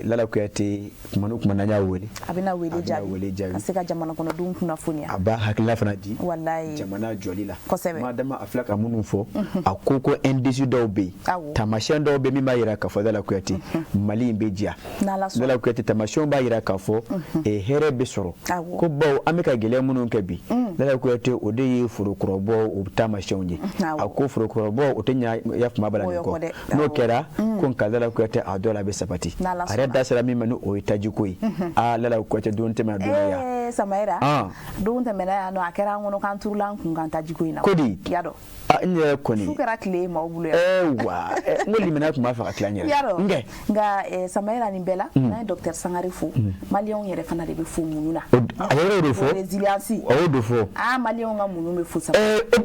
S1: lala kuyati kumanu kumananya wele
S2: abina wele jabi asika jamana kono dum kuna funia
S1: aba hakila fana di
S2: wallahi
S1: jamana jolila
S2: Kosebe
S1: madama aflaka munu fo akoko NDC dawbe tamashan dawbe mi mayira ka fa lala kuyati mali mbejia lala kuyati tamashan ba yira ka fo here be soro ko baw amika gele munun kabi dala ko te ode furu krobo o tama shonje ako furu krobo o tenya yafuma bala ko no kera kon ka dala ko te adola be sapati are da sala mi manu o itaji koyi a lala ko te don tema duniya
S2: Samaira don tema na no akera ngono kan turlan kun kan taji koyi na
S1: kodi
S2: yado
S1: nye koni
S2: fukara kle ma obulu
S1: wa ngoli mina kuma fa klanya
S2: nge nga Samaira ni bela na Dr. Sangari fu malion yere fana de be fu mununa
S1: ayero do fo
S2: resilience
S1: o do fo
S2: malion nga munu me fu sa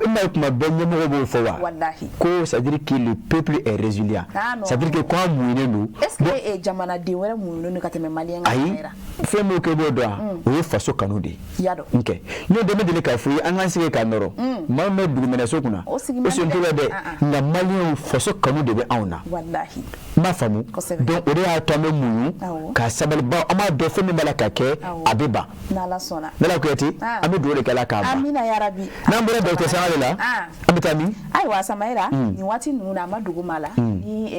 S1: ma kuma benye mo bo fo wa
S2: wallahi
S1: ko ça veut dire que le peuple est résilient ça veut dire que quoi mouine nous
S2: est-ce que jamana de wera munu ne kateme malien nga Samaira
S1: fe mo ke bo do o faso kanode
S2: yado
S1: okay no de me de ka fu an hansi ka noro ma me bu me na so kuna o sentura de na malien faso kanode be auna
S2: wallahi
S1: ma famu donc ore atame munu ka sabal ba ama do fe me bala ka ke abeba
S2: na la sona
S1: nala ko yati ami do le kala ka ba
S2: amina ya rabbi
S1: na mbere Dr. Sangari la amitami
S2: aiwa Samaira ni wati nuna madugo mala ni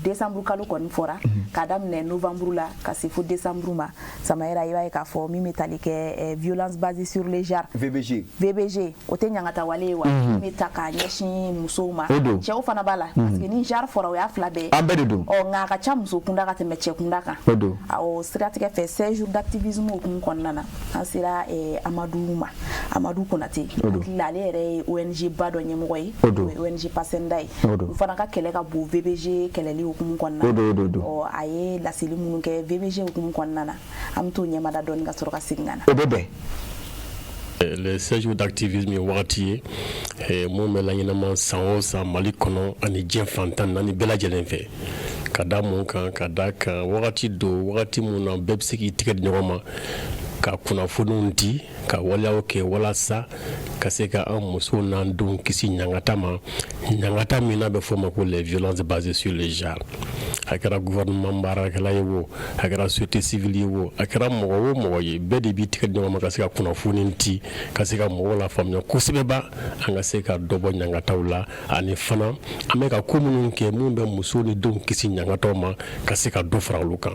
S2: décembre kalo kon fora kadam ne novembre la ka se fo décembre ma Samaira iwa ka fo mi metalike violence basée sur les genres VBG o te nyangata walewa metaka nyeshi musoma cheo fana bala parce que ni jar fora ya flabe
S1: ambedo
S2: o nga ka chamso kunda ka temeche kunda ka o stratégie fait 16 jours d'activisme o kun konnana asira Amadou Konate lale re ONG bado nyemoy ONG Pasendai fana ka kele ka bo VBG keleli o kun konnana o aye la selimu ke VBG o kun konnana amto nyamada don ga soroka singana
S8: les 16 jours d'activisme wagati mo melanina san Mali kono ani jenfantan nani belajelen fe kada mon kan kada kan wagati mun beb seki ticket nyoma ka kuna fununti ka wala oke wala sa ka se ka an muso nan don kisi nyangata mina be foma ko les violences basées sur les genres akara gouvernement barakala yewo akara société civile yewo akara mo ye be de bi ticket nyoma ka se ka kuna fununti ka se ka mo la famille ko sebeba anga se ka dobo nyangata wala ani fana ameka ko munun ke mun be muso ni don kisi nyangata ma ka se ka do fara lukan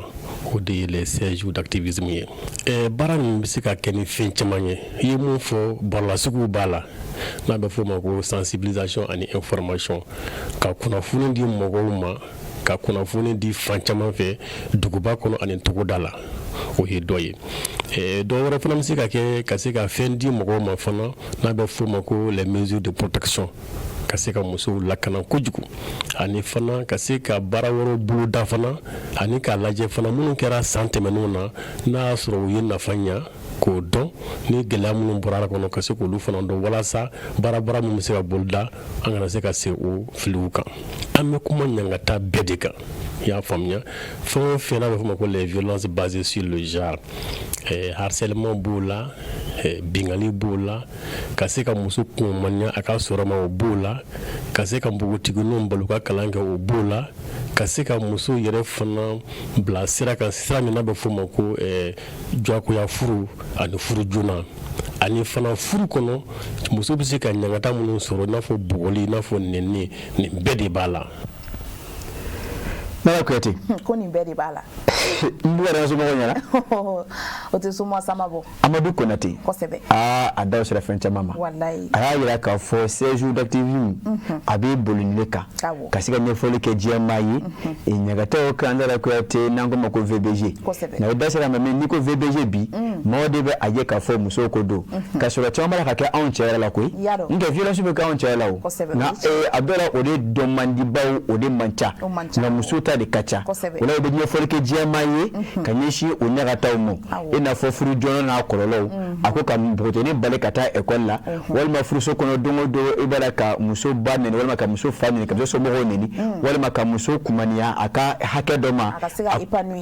S8: o de les 16 jours d'activisme ye baran bisika keni fin chamanye yemu fo borla sugu bala na be fo mako sensibilisation ani information ka kuna funu di mogoluma ka kuna funu di fan chaman fe duguba kono ani tugudala o he doye do wora fana bisika ke kasika fin di mogoluma fana na be fo mako les mesures de protection kasika muso lakana kojugu ani fana kasika baraworo bulu da fana ani ka laje fana munun kera santé menuna na soro yin na fanya ko don ni gela munun burara kono kasiko lu fana do wala sa bara mun se ka bolda angana se ka se o filiuka an bɛ kuma ɲangata bɛɛ de kan i y'a faamuya fɛn o fɛn n'a bɛ fɔ o ma ko les violences basées sur le genre harcèlement b'o la bingali b'o la ka se ka muso kunmaniya a ka sɔrɔ ma o b'o la ka se ka npogotigininw balo ka kalan kɛ o b'o la ka se ka muso yɛrɛ fana bila sira kan sira min n'a bɛ fɔ o ma ko jɔkoya furu ani furu joona ani fana furu kɔnɔ muso bɛ se ka ɲangata minnu sɔrɔ i n'a fɔ bugɔli i n'a fɔ nɛni nin bɛɛ de b'a la.
S1: Mara Kuyate
S2: ko nin bɛɛ de b'a la
S1: n bɔra so mɔgɔ ɲɛna
S2: o tɛ suma sama bɔ
S1: Amadou Konate
S2: kosɛbɛ
S1: a daw sera fɛn caman ma
S2: wallahi
S1: a y'a yira k'a fɔ 16 jours d'activisme a bɛ boli ne kan ka se ka ɲɛfɔli kɛ diɲɛmaa ye ɲagataw kan Mara Kuyate n'an ko ma ko VBG na o da sera ma mais n'i ko VBG bi mɔgɔ de bɛ a ye k'a fɔ musow ko don ka sɔrɔ caman b'a la ka kɛ anw cɛ yɛrɛ la koyi n tɛ violence bɛ kɛ anw cɛ yɛrɛ la o nka a dɔw la o de dɔn man di baw o de man ca nka musow ta de ka ca o la o bɛ ɲɛfɔli kɛ diɲɛmaa ye ka ɲɛsin o ɲagataw ma i n'a fɔ furu joona n'a kɔlɔlɔw a ko ka npogotinin bali ka taa école la walima furuso kɔnɔ don o don i b'a la ka muso ba nɛni walima ka muso fa nɛni ka muso somɔgɔw nɛni walima ka muso kumaniya a ka hakɛ dɔ ma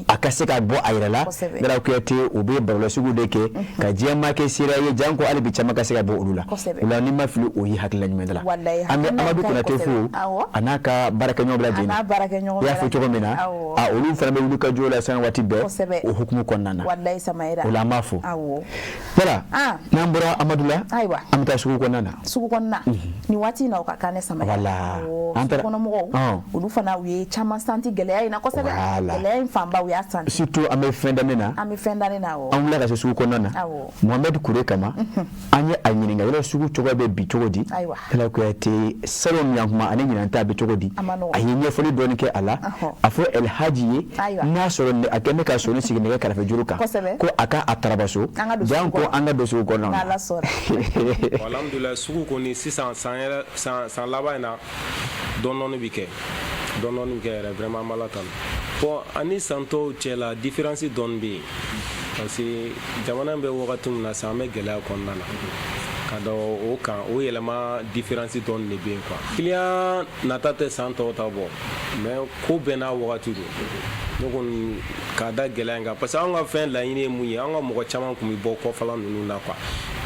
S1: a ka se ka bɔ a yɛrɛ la Mara Kuyate o bɛ barolɔ sugu de kɛ ka diɲɛmaa kɛ seereya ye jan ko hali bi caman ka se ka bɔ olu la o la n'i ma fili o y'i hakilila ɲuman de la an bɛ Amadou Konate fo a n'a ka baarakɛɲɔgɔn bɛɛ lajɛlen i y'a fɔ cogo min na olu fana bɛ wuli ka jɔ la san waati bɛɛ o hukumu kɔnɔna na o la an b'a fɔ yala n'an bɔra Amadou la an bɛ taa sugu kɔnɔna na
S2: nin waati in na o ka kan ne Samayira sugukɔnɔmɔgɔw olu fana u ye caman santi gɛlɛya in na kosɛbɛ gɛlɛya in fanba u y'a santi
S1: surtout an bɛ fɛn daminɛ na
S2: an
S1: wulila ka se sugu kɔnɔna na Mohamed Kure kama an ye a ɲininka yɔrɔ sugu cogoya bɛ bi cogo di Mara Kuyate salon min kuma ani ɲinan ta bɛ cogo di a ye ɲɛfɔli dɔɔni kɛ a la a fɔ El Hadji ye n'a sɔrɔ a kɛ ne ka sɔni sigi nɛgɛ kɛrɛfɛ juru kan ko a ka a tarabaso jan ko an ka don sugu kɔnɔna na
S9: alhamdulillah sugu kɔni sisan san laban in na dɔɔni bɛ kɛ yɛrɛ vraiment mala tan bon ani san tɔw cɛ la différence dɔɔni bɛ yen parce que jamana bɛ wagati min na san an bɛ gɛlɛya kɔnɔna na ka da o kan o yɛlɛma différence dɔɔni de bɛ yen quoi client nata tɛ san tɔw ta bɔ mais ko bɛɛ n'a wagati don ne kɔni k'a da gɛlɛya in kan parce que an ka fɛn laɲini ye mun ye an ka mɔgɔ caman tun bɛ bɔ kɔfɛla ninnu na quoi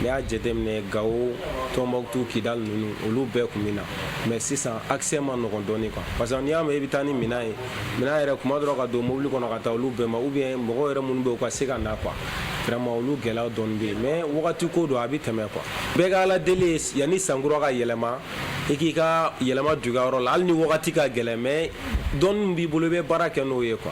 S9: n'i y'a jateminɛ Gao Tombouctou Kidal ninnu olu bɛɛ tun bɛ na mais sisan accès ma nɔgɔn dɔɔni quoi parce que n'i y'a mɛn i bɛ taa ni minɛn ye minɛn yɛrɛ kuma dɔrɔn ka don mobili kɔnɔ ka taa olu bɛɛ ma ou bien mɔgɔ yɛrɛ minnu bɛ yen u ka se ka na quoi vraiment olu gɛlɛya dɔɔni bɛ yen mais wagati ko don a bɛ tɛmɛ quoi bɛɛ ka ala deli yanni sankura ka yɛlɛma i k'i ka yɛlɛma dugayɔrɔ la hali ni wagati ka gɛlɛn mais dɔɔni b'i bolo i bɛ baara kɛ n'o ye quoi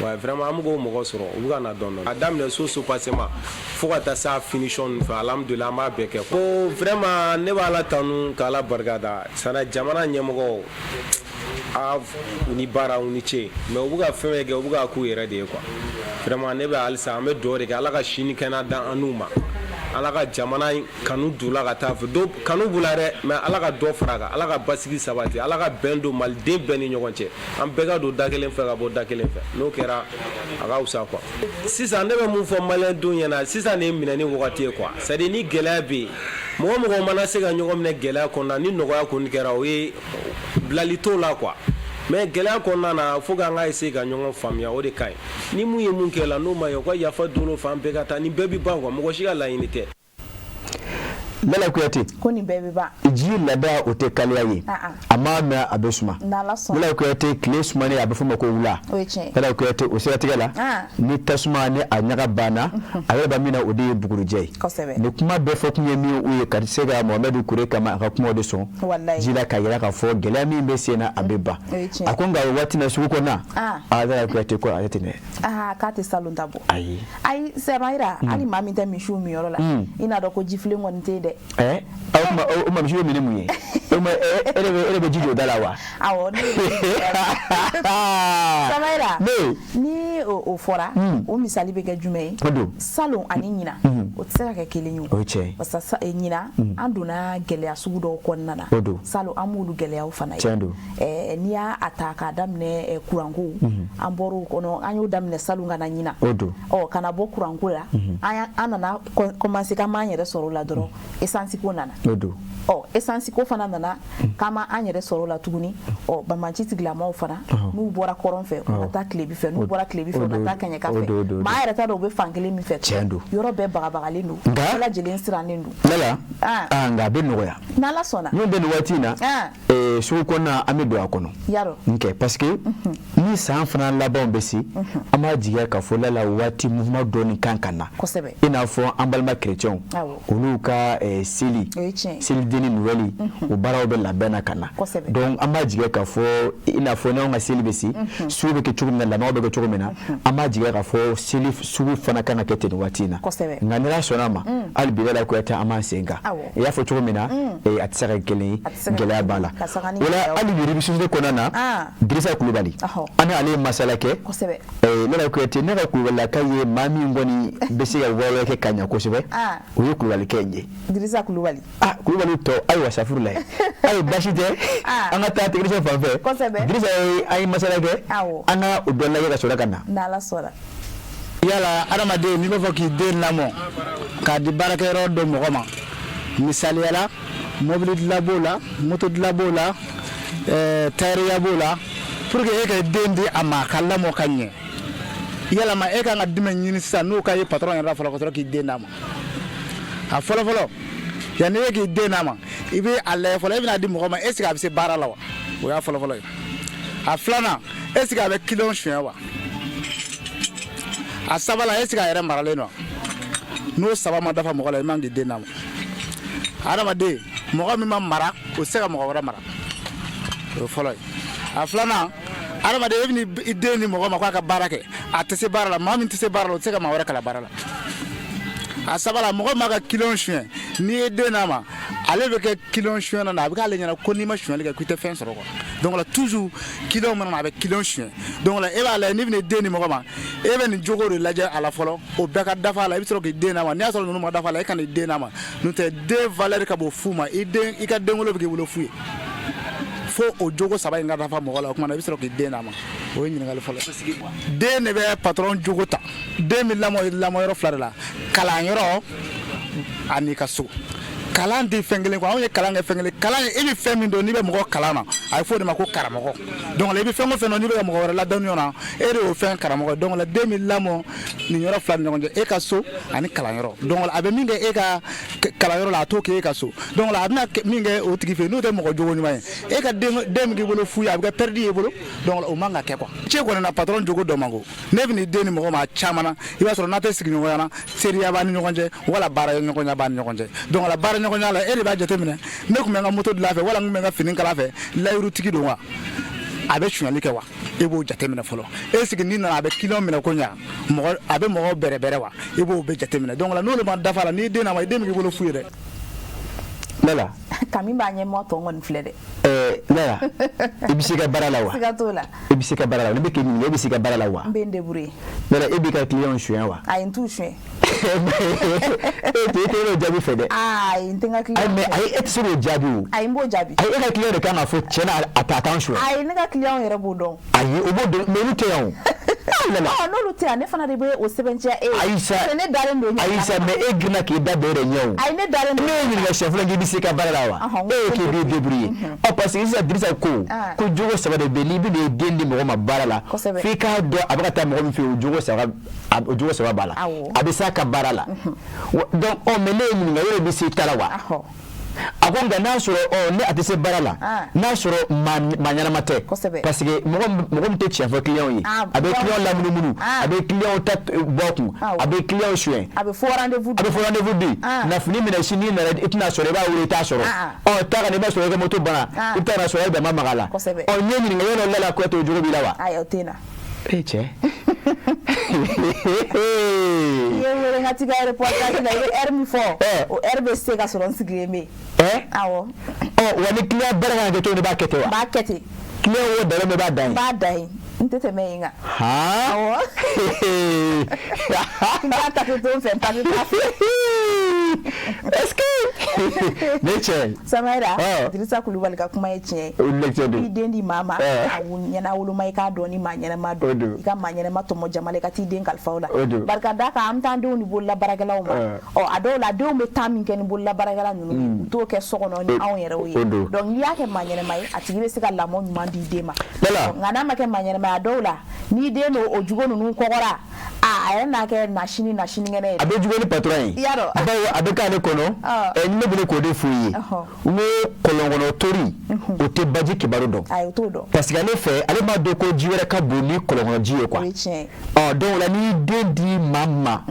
S9: ouais vraiment an b'o mɔgɔ sɔrɔ u bɛ ka na dɔɔni a daminɛ so passement fo ka taa se finition ninnu fɛ alhamdulillah an b'a bɛɛ kɛ ko vraiment ne b'a la tanu k'ala barikada sana jamana ɲɛmɔgɔw u ni baara u ni ce mais u bɛ ka fɛn bɛɛ kɛ u bɛ ka k'u yɛrɛ de ye quoi vraiment ne bɛ halisa an bɛ dugawu de kɛ ala ka sini kɛnɛ dan an n'u ma ala ka jamana kanu dula ka taa fɛ do kanu b'u la dɛ mais ala ka dɔ fara kan ala ka basigi sabati ala ka bɛn don maliden bɛɛ ni ɲɔgɔn cɛ an bɛɛ ka don da kelen fɛ ka bɔ da kelen fɛ n'o kɛra a ka wusa quoi sisan ne bɛ mun fɔ maliyɛn don ɲɛna sisan ne minɛni wagati ye quoi c'est à dire ni gɛlɛya bɛ yen mɔgɔ mana se ka ɲɔgɔn minɛ gɛlɛya kɔnɔna ni nɔgɔya kɔni kɛra o ye bilali t'o la quoi mais gɛlɛya kɔnɔna na fo k'an ka essayer ka ɲɔgɔn faamuya o de ka ɲi ni mun ye mun kɛ la n'o ma ye o ka yafa dolo fan bɛɛ ka taa ni bɛɛ bi ban quoi mɔgɔ si ka laɲini tɛ
S1: Mara Kuyate
S2: ko nin bɛɛ bɛ ban
S1: ji lada o tɛ kaliya ye a ma mɛn a bɛ suma Mara Kuyate tile sumanen a bɛ fɔ ma ko wula Mara Kuyate o siratigɛ la ni tasuma ni a ɲaga banna a yɛrɛ b'a min na o de ye bugurujɛ ye ni kuma bɛɛ fɔ kun ye min u ye ka se ka Mohamed Kure kama a ka kuma de sɔn ji la ka yira k'a fɔ gɛlɛya min bɛ sen na a bɛ ban a ko nka o waati na sugu kɔnɔ Mara Kuyate ko a tɛ tɛmɛ
S2: k'a tɛ salon ta bɔ
S1: ayi
S2: Samayira hali maa min tɛ misiw min yɔrɔ la i n'a dɔn ko jifilen kɔni tɛ dɛ
S1: o ma misiw minɛ mun ye e bɛ ji jɔ da la wa
S2: awɔ Samayira ni o fɔra o misali bɛ kɛ jumɛn ye salon ani ɲina o tɛ se ka kɛ kelen ye parce que ɲina an donna gɛlɛya sugu dɔw kɔnɔna na salon an b'olu gɛlɛyaw fana ye n'i y'a ta k'a daminɛ kuranko an bɔr'o kɔnɔ an y'o daminɛ salon ka na ɲina kana bɔ kuranko la an nana commencer ka m'an yɛrɛ sɔrɔ o la dɔrɔn essence ko nana essence ko fana nana kama an yɛrɛ sɔrɔ la tuguni Bamaci tigilamaw fana n'u bɔra kɔrɔn fɛ u ka taa Kilebi fɛ n'u bɔra Kilebi fɛ u ka taa Kaɲaka fɛ maa yɛrɛ t'a dɔn u bɛ fan kelen min fɛ yɔrɔ bɛɛ bagabagalen don bɛɛ lajɛlen sirannen don
S1: Lala nka a bɛ nɔgɔya
S2: n'Ala sɔnna
S1: n'o bɛ nin waati in na sugu kɔnɔna an bɛ don a kɔnɔ
S2: yarɔ
S1: ok parce que ni san fana labanw bɛ se an b'a jigiya ka fɔ Lala waati mouvement dɔɔni kan ka na
S2: kosɛbɛ
S1: i n'a fɔ an balima chrétiens olu ka seli denni Noël o baaraw bɛ labɛn na ka na donc an b'a jigiya ka fɔ i n'a fɔ n'anw ka seli bɛ se sugu bɛ kɛ cogo min na lamɔw bɛ kɛ cogo min na an b'a jigiya ka fɔ seli sugu fana kan ka kɛ ten nin waati in na nka ni Ala sɔnna ma hali bi Lala Kuyatɛ an b'an sen kan i y'a fɔ cogo min na a tɛ se ka kɛ kelen ye gɛlɛya b'a la o la hali bi révision kɔnɔna na Dirisa Kulubali an n'ale ye masala kɛ Lala Kuyatɛ ne ka Kulubalilaka ye maa min kɔni bɛ se ka wɛrɛ kɛ ka ɲɛ kosɛbɛ o ye Kulubalikɛ in ye
S2: Dirisa Kulubali
S1: Kulubali tɔ ayiwa safuru la ayi basi tɛ an ka taa technicien fan fɛ Dirisa an ye masala kɛ an ka o dɔ lajɛ ka sɔrɔ ka na
S2: n'Ala sɔnna
S10: yala adamaden n'i b'a fɔ k'i den lamɔ k'a di baarakɛyɔrɔ dɔ mɔgɔ ma misaliyala mobili dilan b'o la moto dilan b'o la tailleur b'o la pour que e ka den di a ma ka lamɔ ka ɲɛ yalama e kan ka jumɛn ɲini sisan n'o ka ye patron yɛrɛ fɔlɔ ka sɔrɔ k'i den d'a ma a fɔlɔ yanni e k'i den d'a ma i bɛ a lajɛ fɔlɔ e bɛna di mɔgɔ ma est ce que a bɛ se baara la wa o y'a fɔlɔ ye a filanan est ce que a bɛ client suɲɛ wa a sabanan est ce que a yɛrɛ maralen don n'o saba ma dafa mɔgɔ la i man k'i den d'a ma adamaden mɔgɔ min ma mara o tɛ se ka mɔgɔ wɛrɛ mara o ye fɔlɔ ye a filanan adamaden e bɛ i den di mɔgɔ ma k'a ka baara kɛ a tɛ se baara la maa min tɛ se baara la o tɛ se ka maa wɛrɛ kala baara la a sabanan mɔgɔ ma ka client suɲɛ n'i ye den d'a ma ale bɛ kɛ client suɲɛ na a bɛ k'ale ɲɛna ko n'i ma suɲɛli kɛ k'i tɛ fɛn sɔrɔ quoi donc la toujours client mana na a bɛ client suɲɛ donc la e b'a lajɛ n'i bɛna den di mɔgɔ ma e bɛ nin jogo de lajɛ a la fɔlɔ o bɛɛ ka dafa a la i bɛ sɔrɔ k'i den d'a ma n'i y'a sɔrɔ ninnu ma dafa a la e ka n'i den d'a ma n'o tɛ den valeur ka bon fu ma i ka denwolo bɛ k'i wolo fu ye fo o jogo saba in ka dafa mɔgɔ la o kuma na i bɛ sɔrɔ k'i den d'a ma o ye ɲininkali fɔlɔ den de bɛ patron jogo ta den bɛ lamɔyɔrɔ fila de la kalanyɔrɔ ani ka so kalan di fɛn kelen quoi anw ye kalan kɛ fɛn kelen kalan e bɛ fɛn min dɔn n'i bɛ mɔgɔ kalan na a bɛ fɔ o de ma ko karamɔgɔ donc i bɛ fɛn o fɛn dɔn n'i bɛ ka mɔgɔ wɛrɛ ladɔnniya na e de y'o fɛn karamɔgɔ donc la den bɛ lamɔ nin yɔrɔ fila ni ɲɔgɔn cɛ e ka so ani kalanyɔrɔ donc a bɛ min kɛ e ka kalanyɔrɔ la a t'o kɛ e ka so donc a bɛna min kɛ o tigi fɛ n'o tɛ mɔgɔ jogo ɲuman ye e ka den min k'i bolo fu ye a bɛ kɛ perdre ye i bolo donc o man ka kɛ quoi cɛ kɔni na patron jogo dɔ man go ne bɛ nin den ni mɔgɔ ma caman na i b'a sɔrɔ n'a tɛ sigiɲɔgɔnya na seriya b'a ni ɲɔgɔn cɛ wala baara ɲɔgɔnya b'a ni ɲɔgɔn cɛ donc la baara ɲɔgɔnya la e de b'a jateminɛ ne tun bɛ n ka moto dilan fɛ wala n tun bɛ n ka fini kala fɛ layirutigi don wa a bɛ suɲɛli kɛ wa i b'o jateminɛ fɔlɔ est ce que n'i nana a bɛ client minɛ ko ɲa mɔgɔ a bɛ mɔgɔw bɛrɛbɛrɛ wa i b'o bɛɛ jateminɛ donc la n'olu ma dafa la n'i den na ma i den bɛ k'i bolo fu ye dɛ
S1: Lala
S2: kami b'a ɲɛmɔgɔ tɔ kɔni filɛ dɛ
S1: Lala i bɛ se ka baara la wa
S2: siga t'o la
S1: i bɛ se ka baara la wa ne bɛ k'i ɲininka i bɛ se ka baara la wa
S2: n bɛ n débrouiller
S1: Lala e b'i ka client suɲɛ wa
S2: ayi n t'u suɲɛ
S1: e tɛ o jaabi fɛ dɛ
S2: ayi n tɛ n ka client
S1: mais ayi e tɛ se k'o jaabi o
S2: ayi n b'o jaabi
S1: ayi e ka client de kan ka fɔ tiɲɛ na a t'an suɲɛ
S2: ayi ne ka client yɛrɛ b'o dɔn
S1: ayi o b'o dɔn mais olu tɛ yan o
S2: n'olu tɛ yan ne fana de bɛ o sɛbɛntiya e ye
S1: Ayisa
S2: ne dalen don
S1: Ayisa mais e girinna k'i da bɛɛ de ɲɛ o
S2: ayi ne dalen don
S1: ne ye ɲininka siɲɛ fɔlɔ k'i bɛ se ka baara la wa e k'i b'i débrouiller parce que sisan Dirisa ko jogo saba de bɛ n'i bɛ nin den di mɔgɔ ma baara la f'i k'a dɔn a bɛ ka taa mɔgɔ min fɛ yen o jogo saba b'a la a bɛ s'a ka baara la donc mais ne ye ɲininka yɔrɔ bɛ se ta la wa a ko nka n'a sɔrɔ ne a tɛ se baara la n'a sɔrɔ maa ɲɛnama tɛ parce que mɔgɔ min tɛ tiɲɛ fɔ client ye a bɛ client lamunumunu a bɛ client ta bɔ kun a bɛ client suɲɛ
S2: a bɛ fɔ rendez-vous
S1: di nafini minɛ sini nana i tɛna sɔrɔ i b'a wele i t'a sɔrɔ taa ka na i b'a sɔrɔ i ka moto banna i bɛ taa na sɔrɔ i bɛn ma maga la n ye ɲininka yɔrɔ Lala Kuyatɛ o jogo b'i la wa
S2: ayi o tɛ na
S1: e cɛ
S2: i ye wele n ka t'i ka reportage la i bɛ heure min fɔ o heure bɛ se ka sɔrɔ n sigilen bɛ yen awɔ
S1: wa ni client baara kan ka kɛ cogo min i b'a kɛ ten wa
S2: n b'a kɛ ten
S1: client wo dalen bɛ i b'a dan yen
S2: n b'a dan yen n tɛ tɛmɛ yen kan awɔ n b'a tape to n fɛ n tape t'a fɛ
S1: est-ce que ne cɛ
S2: Samaira Dirisa Kulubali ka kuma ye tiɲɛ i den di maa ma a ɲɛna woloma i k'a dɔn ni maa ɲɛnama don i ka maa ɲɛnama tɔmɔ jamana i ka t'i den kalifa o la barika da kan an bɛ taa denw ni bolola baarakɛlaw ma a dɔw la denw bɛ taa min kɛ ni bolola baarakɛla ninnu u t'o kɛ so kɔnɔ ni anw yɛrɛw ye donc n'i y'a kɛ maa ɲɛnama ye a tigi bɛ se ka lamɔ ɲuman di den ma nka n'a ma kɛ maa ɲɛnama ye a dɔw la n'i den don o jugo ninnu kɔgɔra a yɛrɛ n'a kɛ nasini kɛnɛ ye
S1: a bɛ jugo ni patron ye bawo a bɛ k'ale kɔnɔ ne bɛ k'o de f'u ye n ko kɔlɔnkɔnɔ tori o tɛ baji kibaru dɔn
S2: ayi o t'o dɔn
S1: parce que ale fɛ ale b'a dɔn ko ji wɛrɛ ka bon ni kɔlɔnkɔnɔ ji ye quoi donc la n'i den di maa ma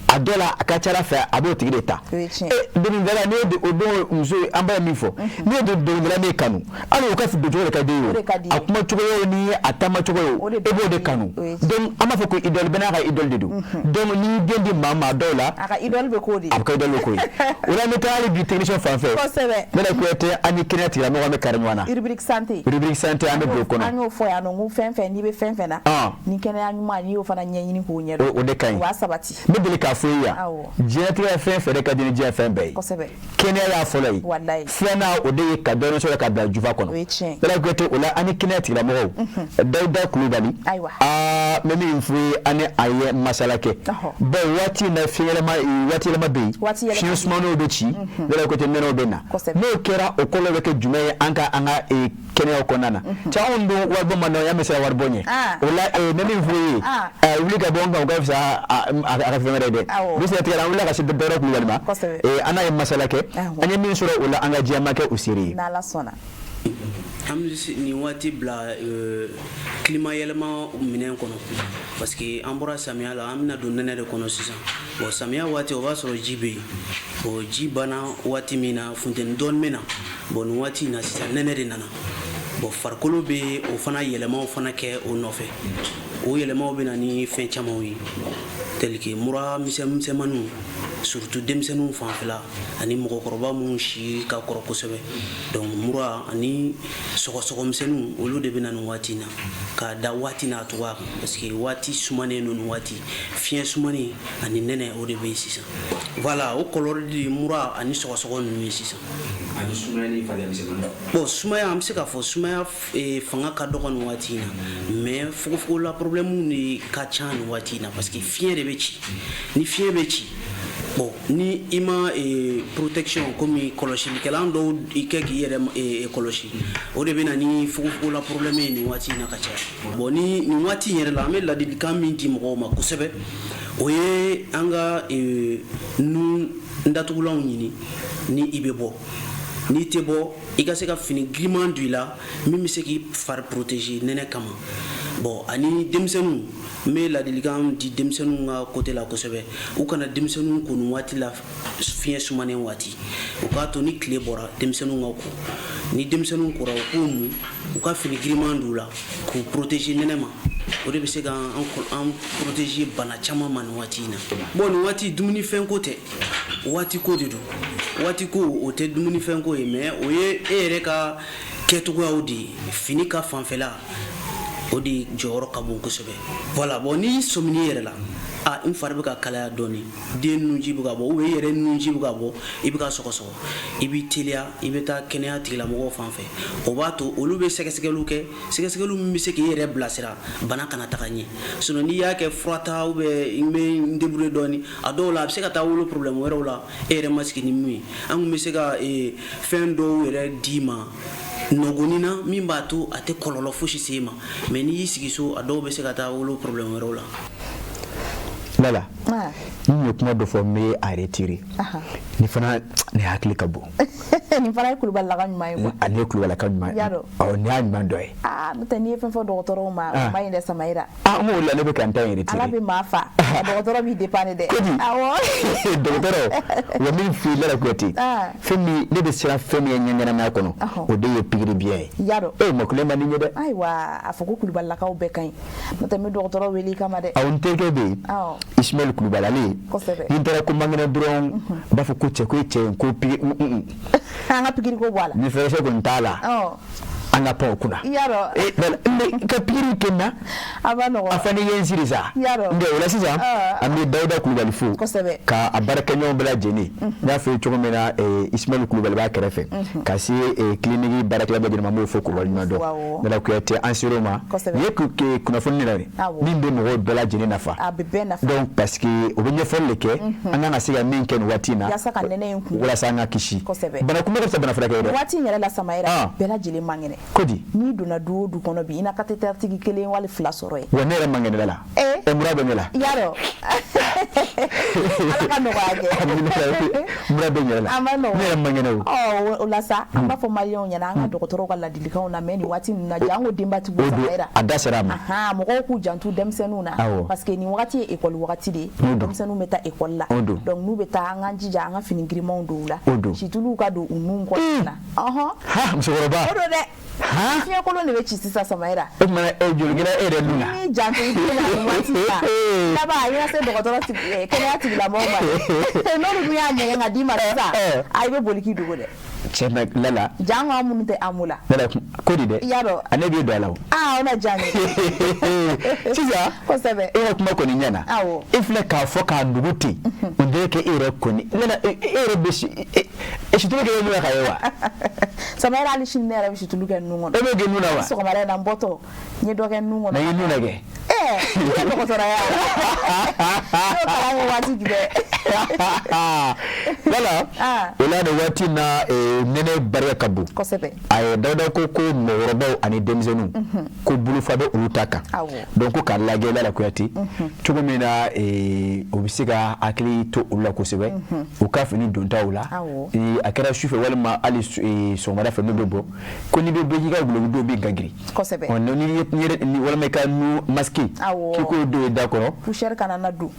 S1: a dɔ la a ka ca ala fɛ a b'o tigi de ta dɔnkilidala ne o don muso an b'a min fɔ ne ye dɔnkilidala ne kanu hali o ka don cogo de ka di ye a kuma cogo ni a taama cogo ye e b'o de kanu donc an b'a fɔ ko idole bɛɛ n'a ka idole de don donc n'i den di maa ma a dɔw la
S2: a ka idole bɛ k'o de
S1: a bɛ ka idole bɛ k'o ye o la ne taara hali bi technicien fan fɛ ne la Kuyatɛ an ni kɛnɛya tigilamɔgɔ an bɛ kari ɲɔgɔn na
S2: rubrique santé
S1: an bɛ don o kɔnɔ
S2: an y'o fɔ yan nɔ n ko fɛn fɛn n'i bɛ fɛn fɛn na ni kɛnɛya ɲuman n'i y'o fana ɲɛɲini k'o ɲɛdɔn
S1: o de ka ɲi
S2: o b'a sabati
S1: n bɛ deli k'a fɔ i ye yan diɲɛlatigɛ ye fɛn fɛn de ka di ni diɲɛ fɛn bɛɛ ye kɛnɛya y'a fɔlɔ ye filanan o de ye ka dɔɔnin sɔrɔ ka bila jufa kɔnɔ ne la Kuyatɛ o la an ni kɛnɛya tigilamɔgɔw Dawuda Kulubali n bɛ min f'u ye an ni a ye masala kɛ bon waati na waati yɛlɛma bɛ yen fiɲɛ sumaniw bɛ ci ne la Kuyatɛ nɛnɛw bɛ na n'o kɛra o kɔlɔlɔ bɛ kɛ jumɛn ye an ka kɛnɛyaw kɔnɔna na caman don waribɔ man nɔgɔ y'a mɛ se ka waribɔ ɲɛ o la n bɛ min f'u ye wuli ka bɔ n kan o ka fisa a ka fɛn wɛrɛ dɛ bi se tigɛ an wulila ka se Dawuda Kulubali ma an n'a ye masala kɛ an ye min sɔrɔ o la an ka jɛma kɛ o seere ye
S2: n'Ala sɔnna
S11: an bɛ nin waati bila climat yɛlɛma minɛn kɔnɔ parce que an bɔra samiya la an bɛna don nɛnɛ de kɔnɔ sisan bon samiya waati o b'a sɔrɔ ji bɛ yen bon ji banna waati min na funteni dɔɔni bɛ na bon nin waati in na sisan nɛnɛ de nana bon farikolo bɛ o fana yɛlɛmaw fana kɛ o nɔfɛ o yɛlɛmaw bɛ na ni fɛn camanw ye tel que mura misɛnmaninw surtout denmisɛnninw fanfɛla ani mɔgɔkɔrɔba minnu si ka kɔrɔ kosɛbɛ donc mura ani sɔgɔsɔgɔmisɛnninw olu de bɛ na nin waati in na k'a da waati n'a cogoya kan parce que waati sumanen don nin waati fiɲɛ sumanen ani nɛnɛ o de bɛ yen sisan voilà o kɔlɔlɔ de mura ani sɔgɔsɔgɔ ninnu ye sisan
S1: ani sumaya ni farigan misɛnmanin
S11: bon sumaya an bɛ se k'a fɔ sumaya fanga ka dɔgɔ nin waati in na mais fogofogola problème de ka ca nin waati in na parce que fiɲɛ de bɛ ci ni fiɲɛ bɛ ci bon ni i ma protection komi kɔlɔsilikɛlan dɔw i kɛ k'i yɛrɛ kɔlɔsi o de bɛ na ni fogofogola problème ye nin waati in na ka caya bon ni nin waati in yɛrɛ la an bɛ ladilikan min di mɔgɔw ma kosɛbɛ o ye an ka nun datugulanw ɲini ni i bɛ bɔ n'i tɛ bɔ i ka se ka fini giriman don i la min bɛ se k'i fari protéger nɛnɛ kama bon ani denmisɛnninw n bɛ ladilikan di denmisɛnninw ka côté la kosɛbɛ u kana denmisɛnninw ko nin waati la fiɲɛ sumanen waati o k'a to ni tile bɔra denmisɛnninw ka ko ni denmisɛnninw kora u k'o mun u ka fini giriman don u la k'u protéger nɛnɛ ma o de bɛ se k'an protéger bana caman ma nin waati in na bon nin waati dumunifɛn ko tɛ waati ko de don waati ko o tɛ dumunifɛn ko ye mais o ye e yɛrɛ ka kɛcogoyaw de ye fini ka fanfɛla o de jɔyɔrɔ ka bon kosɛbɛ voilà bon ni sɔmini yɛrɛ la n fari bɛ ka kalaya dɔɔni den nunji bɛ ka bɔ ou bien i yɛrɛ nunji bɛ ka bɔ i bɛ ka sɔgɔsɔgɔ i bɛ teliya i bɛ taa kɛnɛya tigilamɔgɔw fan fɛ o b'a to olu bɛ sɛgɛsɛgɛliw kɛ sɛgɛsɛgɛliw min bɛ se k'i yɛrɛ bilasira bana kana taga ɲɛ sinon n'i y'a kɛ furata ou bien n bɛ n débrouiller dɔɔni a dɔw la a bɛ se ka taa wolo problème wɛrɛw la e yɛrɛ ma sigi ni mun ye an kun bɛ se ka fɛn dɔw yɛrɛ d'i ma nɔgɔnin na min b'a to a tɛ kɔlɔlɔ fosi se ma mais n'i y'i sigi so a dɔw bɛ se ka taa wolo problème wɛrɛw la
S1: Lala n ye kuma dɔ fɔ n bɛ a retirer ni fana ne hakili ka bon
S2: nin fana ye Kulubali ka ɲuman ye quoi
S1: ale ye Kulubali ka ɲuman ye ni y'a ɲuman dɔ ye
S2: n'o tɛ n'i ye fɛn fɔ dɔgɔtɔrɔw ma o ma ɲi dɛ Samaira
S1: n ko o la ne bɛ ka n ta in retirer
S2: Ala bɛ maa fa dɔgɔtɔrɔ b'i dépendre dɛ awɔ
S1: dɔgɔtɔrɔ wa min f'i Lala Kuyatɛ fɛn min ne bɛ siran fɛn min ye ɲɛnamaya kɔnɔ o de ye pikiri biyɛn ye
S2: yadɔ
S1: mɔkile man di n ye dɛ
S2: ayiwa a fɔ ko Kulubalilakaw bɛɛ ka ɲi n'o tɛ n bɛ dɔgɔtɔrɔ wele i kama dɛ
S1: n terikɛ bɛ yen Ismaël Kulubali ale ni n taara ko mankɛnɛ dɔrɔn u b'a fɔ ko cɛ ko ye cɛ ye ko pikiri
S2: an ka pikiri ko bɔ a la
S1: ni fɛrɛsɛ kɔni t'a la anga pa kuna
S2: yaro
S1: ka piri kenna
S2: abano
S1: afani yensiriza nde wala sisa ami Dauda Kulubali fu ka abaraka nyon bla jeni na fe chomena Ismail Kulubali ba kerefe kasi clinique baraka ba jeni mamu fo ko wali do na ko yete ansiroma yeku ke kuna fonni nare nimbe mo bla jeni nafa donc parce que obenye folleke anga na siga minken watina
S2: yasaka nene yinku
S1: wala sanga kishi bana kuma ka bana fraka do
S2: wati nyere la samaira bela jeli mangene
S1: kodi
S2: ni duna du kono bi ina katete artigi kele wala flasoro e
S1: wonere mangene la murado ngela
S2: yaro ala kanu wage
S1: murado ngela
S2: amano
S1: ne mangene
S2: ulasa amba fo malion nyana anga dokotoro kala dilika ona meni wati na jango dimba tu samaira
S1: adasarama
S2: mo ko ku jantu demsenuna parce que ni wakati école wakati de demsenu meta école la donc nous beta anga jija anga finingiri mondo la chitulu ka do unun ko na
S1: ha msoroba
S2: ha fiya ko ne wechi sisa samaira
S1: mana jolgina luna
S2: ni jantu ina wati la ba ina se dokotoro ti kene ati la moma no ru ya nyanga ngadi marasa ai be boliki dugo de
S1: chena lala
S2: jango amunte amula
S1: lala kodi de
S2: yaro
S1: anabi do alaw
S2: ona jango
S1: siza
S2: ko sebe
S1: kuma ko ni nyana ifle ka fo ka nduguti onde ke ere koni lala ere beshi shitulu ke nuna kayewa
S2: samaira ali shinera bishitulu ke nungo
S1: ebe ge nuna wa
S2: so kamara na mboto nye do ke nungo
S1: na nuna ge
S2: ko ko tora ya ko kala wati gide
S1: lala ila de wati na nene barya kabu
S2: ko sebe
S1: ay Dauda ko morodo ani demzenu ko bulu fado ulutaka donc ka lage lala ko yati tugumina obisiga akli to ulla ko sebe o ka fini donta ula akara shufe walma ali so mara fe nobo ko ni be yiga bulu do bi gagri
S2: ko sebe
S1: on ni walma ka nu maski kiko do d'accord
S2: pusher kana na du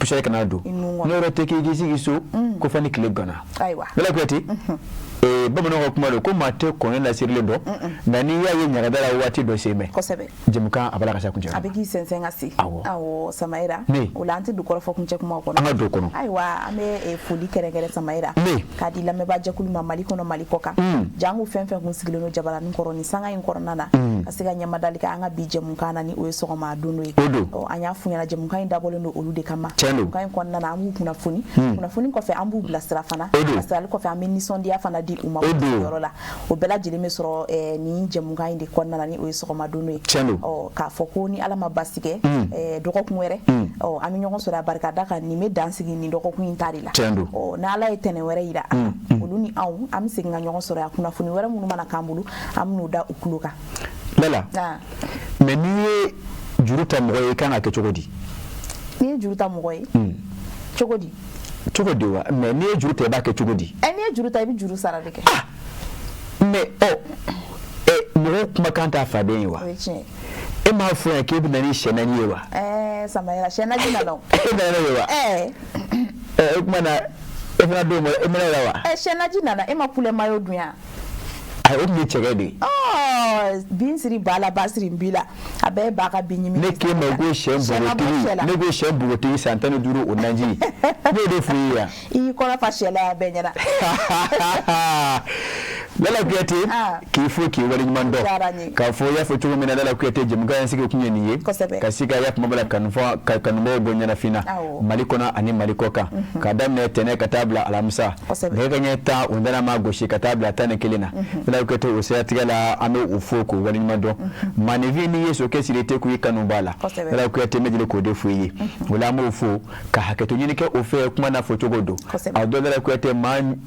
S1: no rote ki gisi so ko fani clip gana
S2: aywa
S1: lala ko yati bamano ko kuma ko mate ko na sirle do na ni ya yenya gadara wati do seme
S2: ko sebe
S1: jemuka abala ka sakunje
S2: abigi sensenga si awo samaira ulanti du ko fo kunje kuma ko
S1: anga do kono
S2: aywa ame fuli kere samaira kadi la me baje kuluma maliko no malikoka jangu fenfe kun sigile no jabala ni koroni sanga in koronana asiga nyama dalika anga bije munkana ni o so ma dunu o anya funya na jemuka inda bolo no olude kama kan ko nana amu kuna funi ko fe ambu blastra fana asal ko fe ameni sondi afana di uma yorola o bela jili me soro ni jemuka indi ko nana ni o so ma dunu o ka foko ni ala mabasike doko kunwere o ami nyogon so da barka daka ni me dansigi ni doko kun intari la o na ala etene were ira oluni awu am singa nyogon so ya kuna funi were munu mana kambulu am no da ukuluka
S1: lala me ni juruta moye kana ke chogodi
S2: ni juruta moye chogodi
S1: wa me ni juruta ba ke chogodi
S2: ni juruta bi juru sara deke
S1: me mo kuma kanta faden wa ma fu ya ke bi na ni shena ni wa
S2: samaira shena jina no
S1: kuma na efna do mo emela wa
S2: shena jina na ma pule mayo duya
S1: ay o mi chegede
S2: bin siri bala basiri mbila abe baka binyimi
S1: ne ke ma go shem buroti santane duro onanji ne de fuya
S2: I kona fashela benyana
S1: lala kuyate ki fo ki wali mando ka fo ya fo tugo mina lala kuyate jemga yansike kunye niye kasika ya kumabala kanfo kanmo bonyana fina malikona ani malikoka kadam ne tene katabla alamsa ngega nyeta undana magoshi katabla tane kelina lala kuyate usayatigala ame ufoko wali mando manevi ni yeso kesirete ku ikanubala lala kuyate medile ko defuyi wala mo ufo ka haketo nyinike ofe kuma na fotogodo adola kuyate man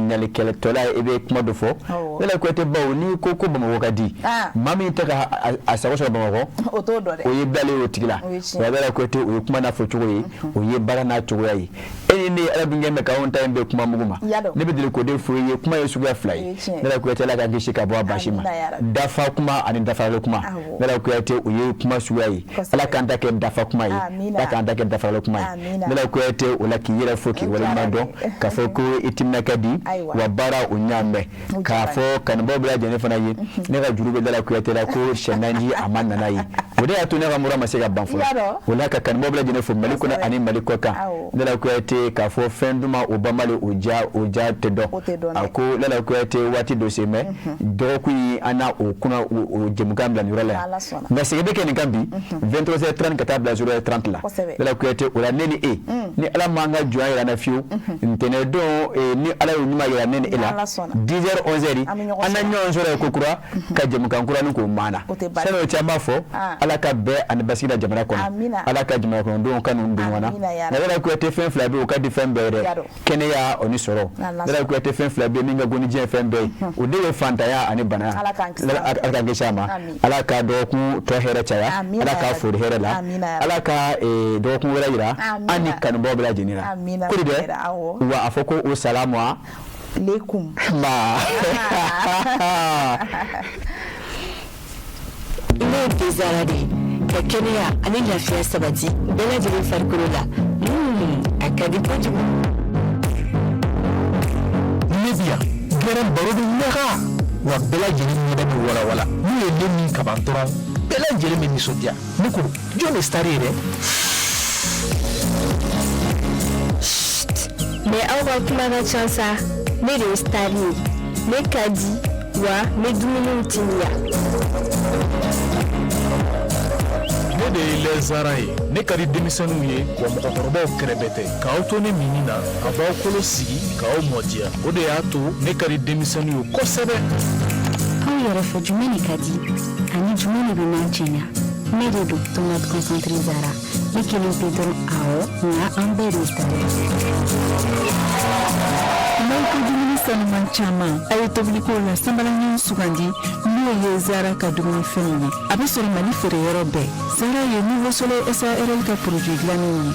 S1: nyale kele tola ebe kuma do fo lele ko te bawo ni koko bama wakadi mami taka asako so bama ko
S2: otodo de
S1: o yebale o tigila wala ko te o kuma na fotugo yi o yebara na tugo yi eni ni arabi ngeme ka on time be kuma muguma ne be dile ko de fo yi kuma yesu ga fly lele ko te la ka gishi ka bo bashima dafa kuma ani dafa le kuma lele ko te o yi kuma suwa yi ala kan ta ke dafa kuma yi la kan ta ke dafa le kuma yi lele ko te o la ki yira foki wala mado ka fo ko itimna kadi wa bara o nyambe k'a fɔ kanubaaw bɛɛ lajɛlen fana ye ne ka juru bɛ da la Kuyatɛ la ko Sɛnanji a ma nana ye o de y'a to ne ka mura ma se ka ban fɔlɔ o la ka kanubaaw bɛɛ lajɛlen fo Mali kɔnɔ ani Mali kɔ kan Lala Kuyatɛ k'a fɔ fɛn duman o banbali o ja tɛ dɔn a ko Lala Kuyatɛ waati dɔ se mɛ dɔgɔkun yi an na o kunna o jɛmukan bila nin yɔrɔ la yan mais segin bɛ kɛ nin kan bi 23h30 ka taa bila 0h30 la Lala Kuyatɛ o la ne ni e ni Ala m'an ka jɔnya yira an na fiyewu ntɛnɛn don ni Ala y'o ɲuman yira ne ni e la 10h 11h an na ɲɔgɔn sɔrɔ ye ko kura ka jɛmukan kura ni k'o maana sani o cɛ an b'a fɔ Ala ka bɛɛ ani basigi la jamana kɔnɔ Ala ka jamana kɔnɔdenw ka ninnu don ɲɔgɔn na nka Lala Kuyatɛ fɛn fila bɛ yen o ka di fɛn bɛɛ ye dɛ kɛnɛya o ni sɔrɔ Lala Kuyatɛ fɛn fila bɛ yen min ka go ni diɲɛ fɛn bɛɛ ye o de ye fantanya ani banaya Ala k'an kisi a ma Ala ka dɔgɔkun tɔ hɛrɛ caya Ala k'a fori hɛrɛ la Ala ka dɔgɔkun wɛrɛ yira an ni kanubaaw bɛɛ lajɛlen la ko de dɛ wa a fɔ ko o salamu alaikum
S12: ne tezara de ka kɛnɛya ani lafiya sabati bɛɛ lajɛlen farikolo la a ka di kojugu
S13: Media gɛrɛn baro bɛ ɲaga wa bɛɛ lajɛlen ɲɛda bɛ walawala n'u ye ne min kaban dɔrɔn bɛɛ lajɛlen bɛ nisɔndiya ne ko jɔn de star yɛrɛ
S14: mais aw ka kuma ka ca sa ne de ye star ye ne ka di wa ne dumuniw timiya
S13: ne de ye lɛzara ye ne ka di denmisɛnninw ye wa mɔgɔkɔrɔbaw kɛrɛbɛ tɛ k'aw to ne mini na a b'aw kolo sigi k'aw mɔdiya o de y'a to ne ka di denmisɛnninw ye kosɛbɛ
S15: aw yɛrɛ fɔ jumɛn de ka di ani jumɛn de bɛ n'an cɛɲa ne de don tomate concentré Zara ne kelen pe dɔrɔn awɔ nka an bɛɛ de sara
S16: n'aw ka dumuni sanuman caman a ye tobiliko la sanbalaɲɛ sugandi n'o ye Zara ka dumunifɛnw ye a bɛ sɔrɔ Mali feereyɔrɔ bɛɛ Zara ye Nouveau Soleil SARL ka produit dilannen ye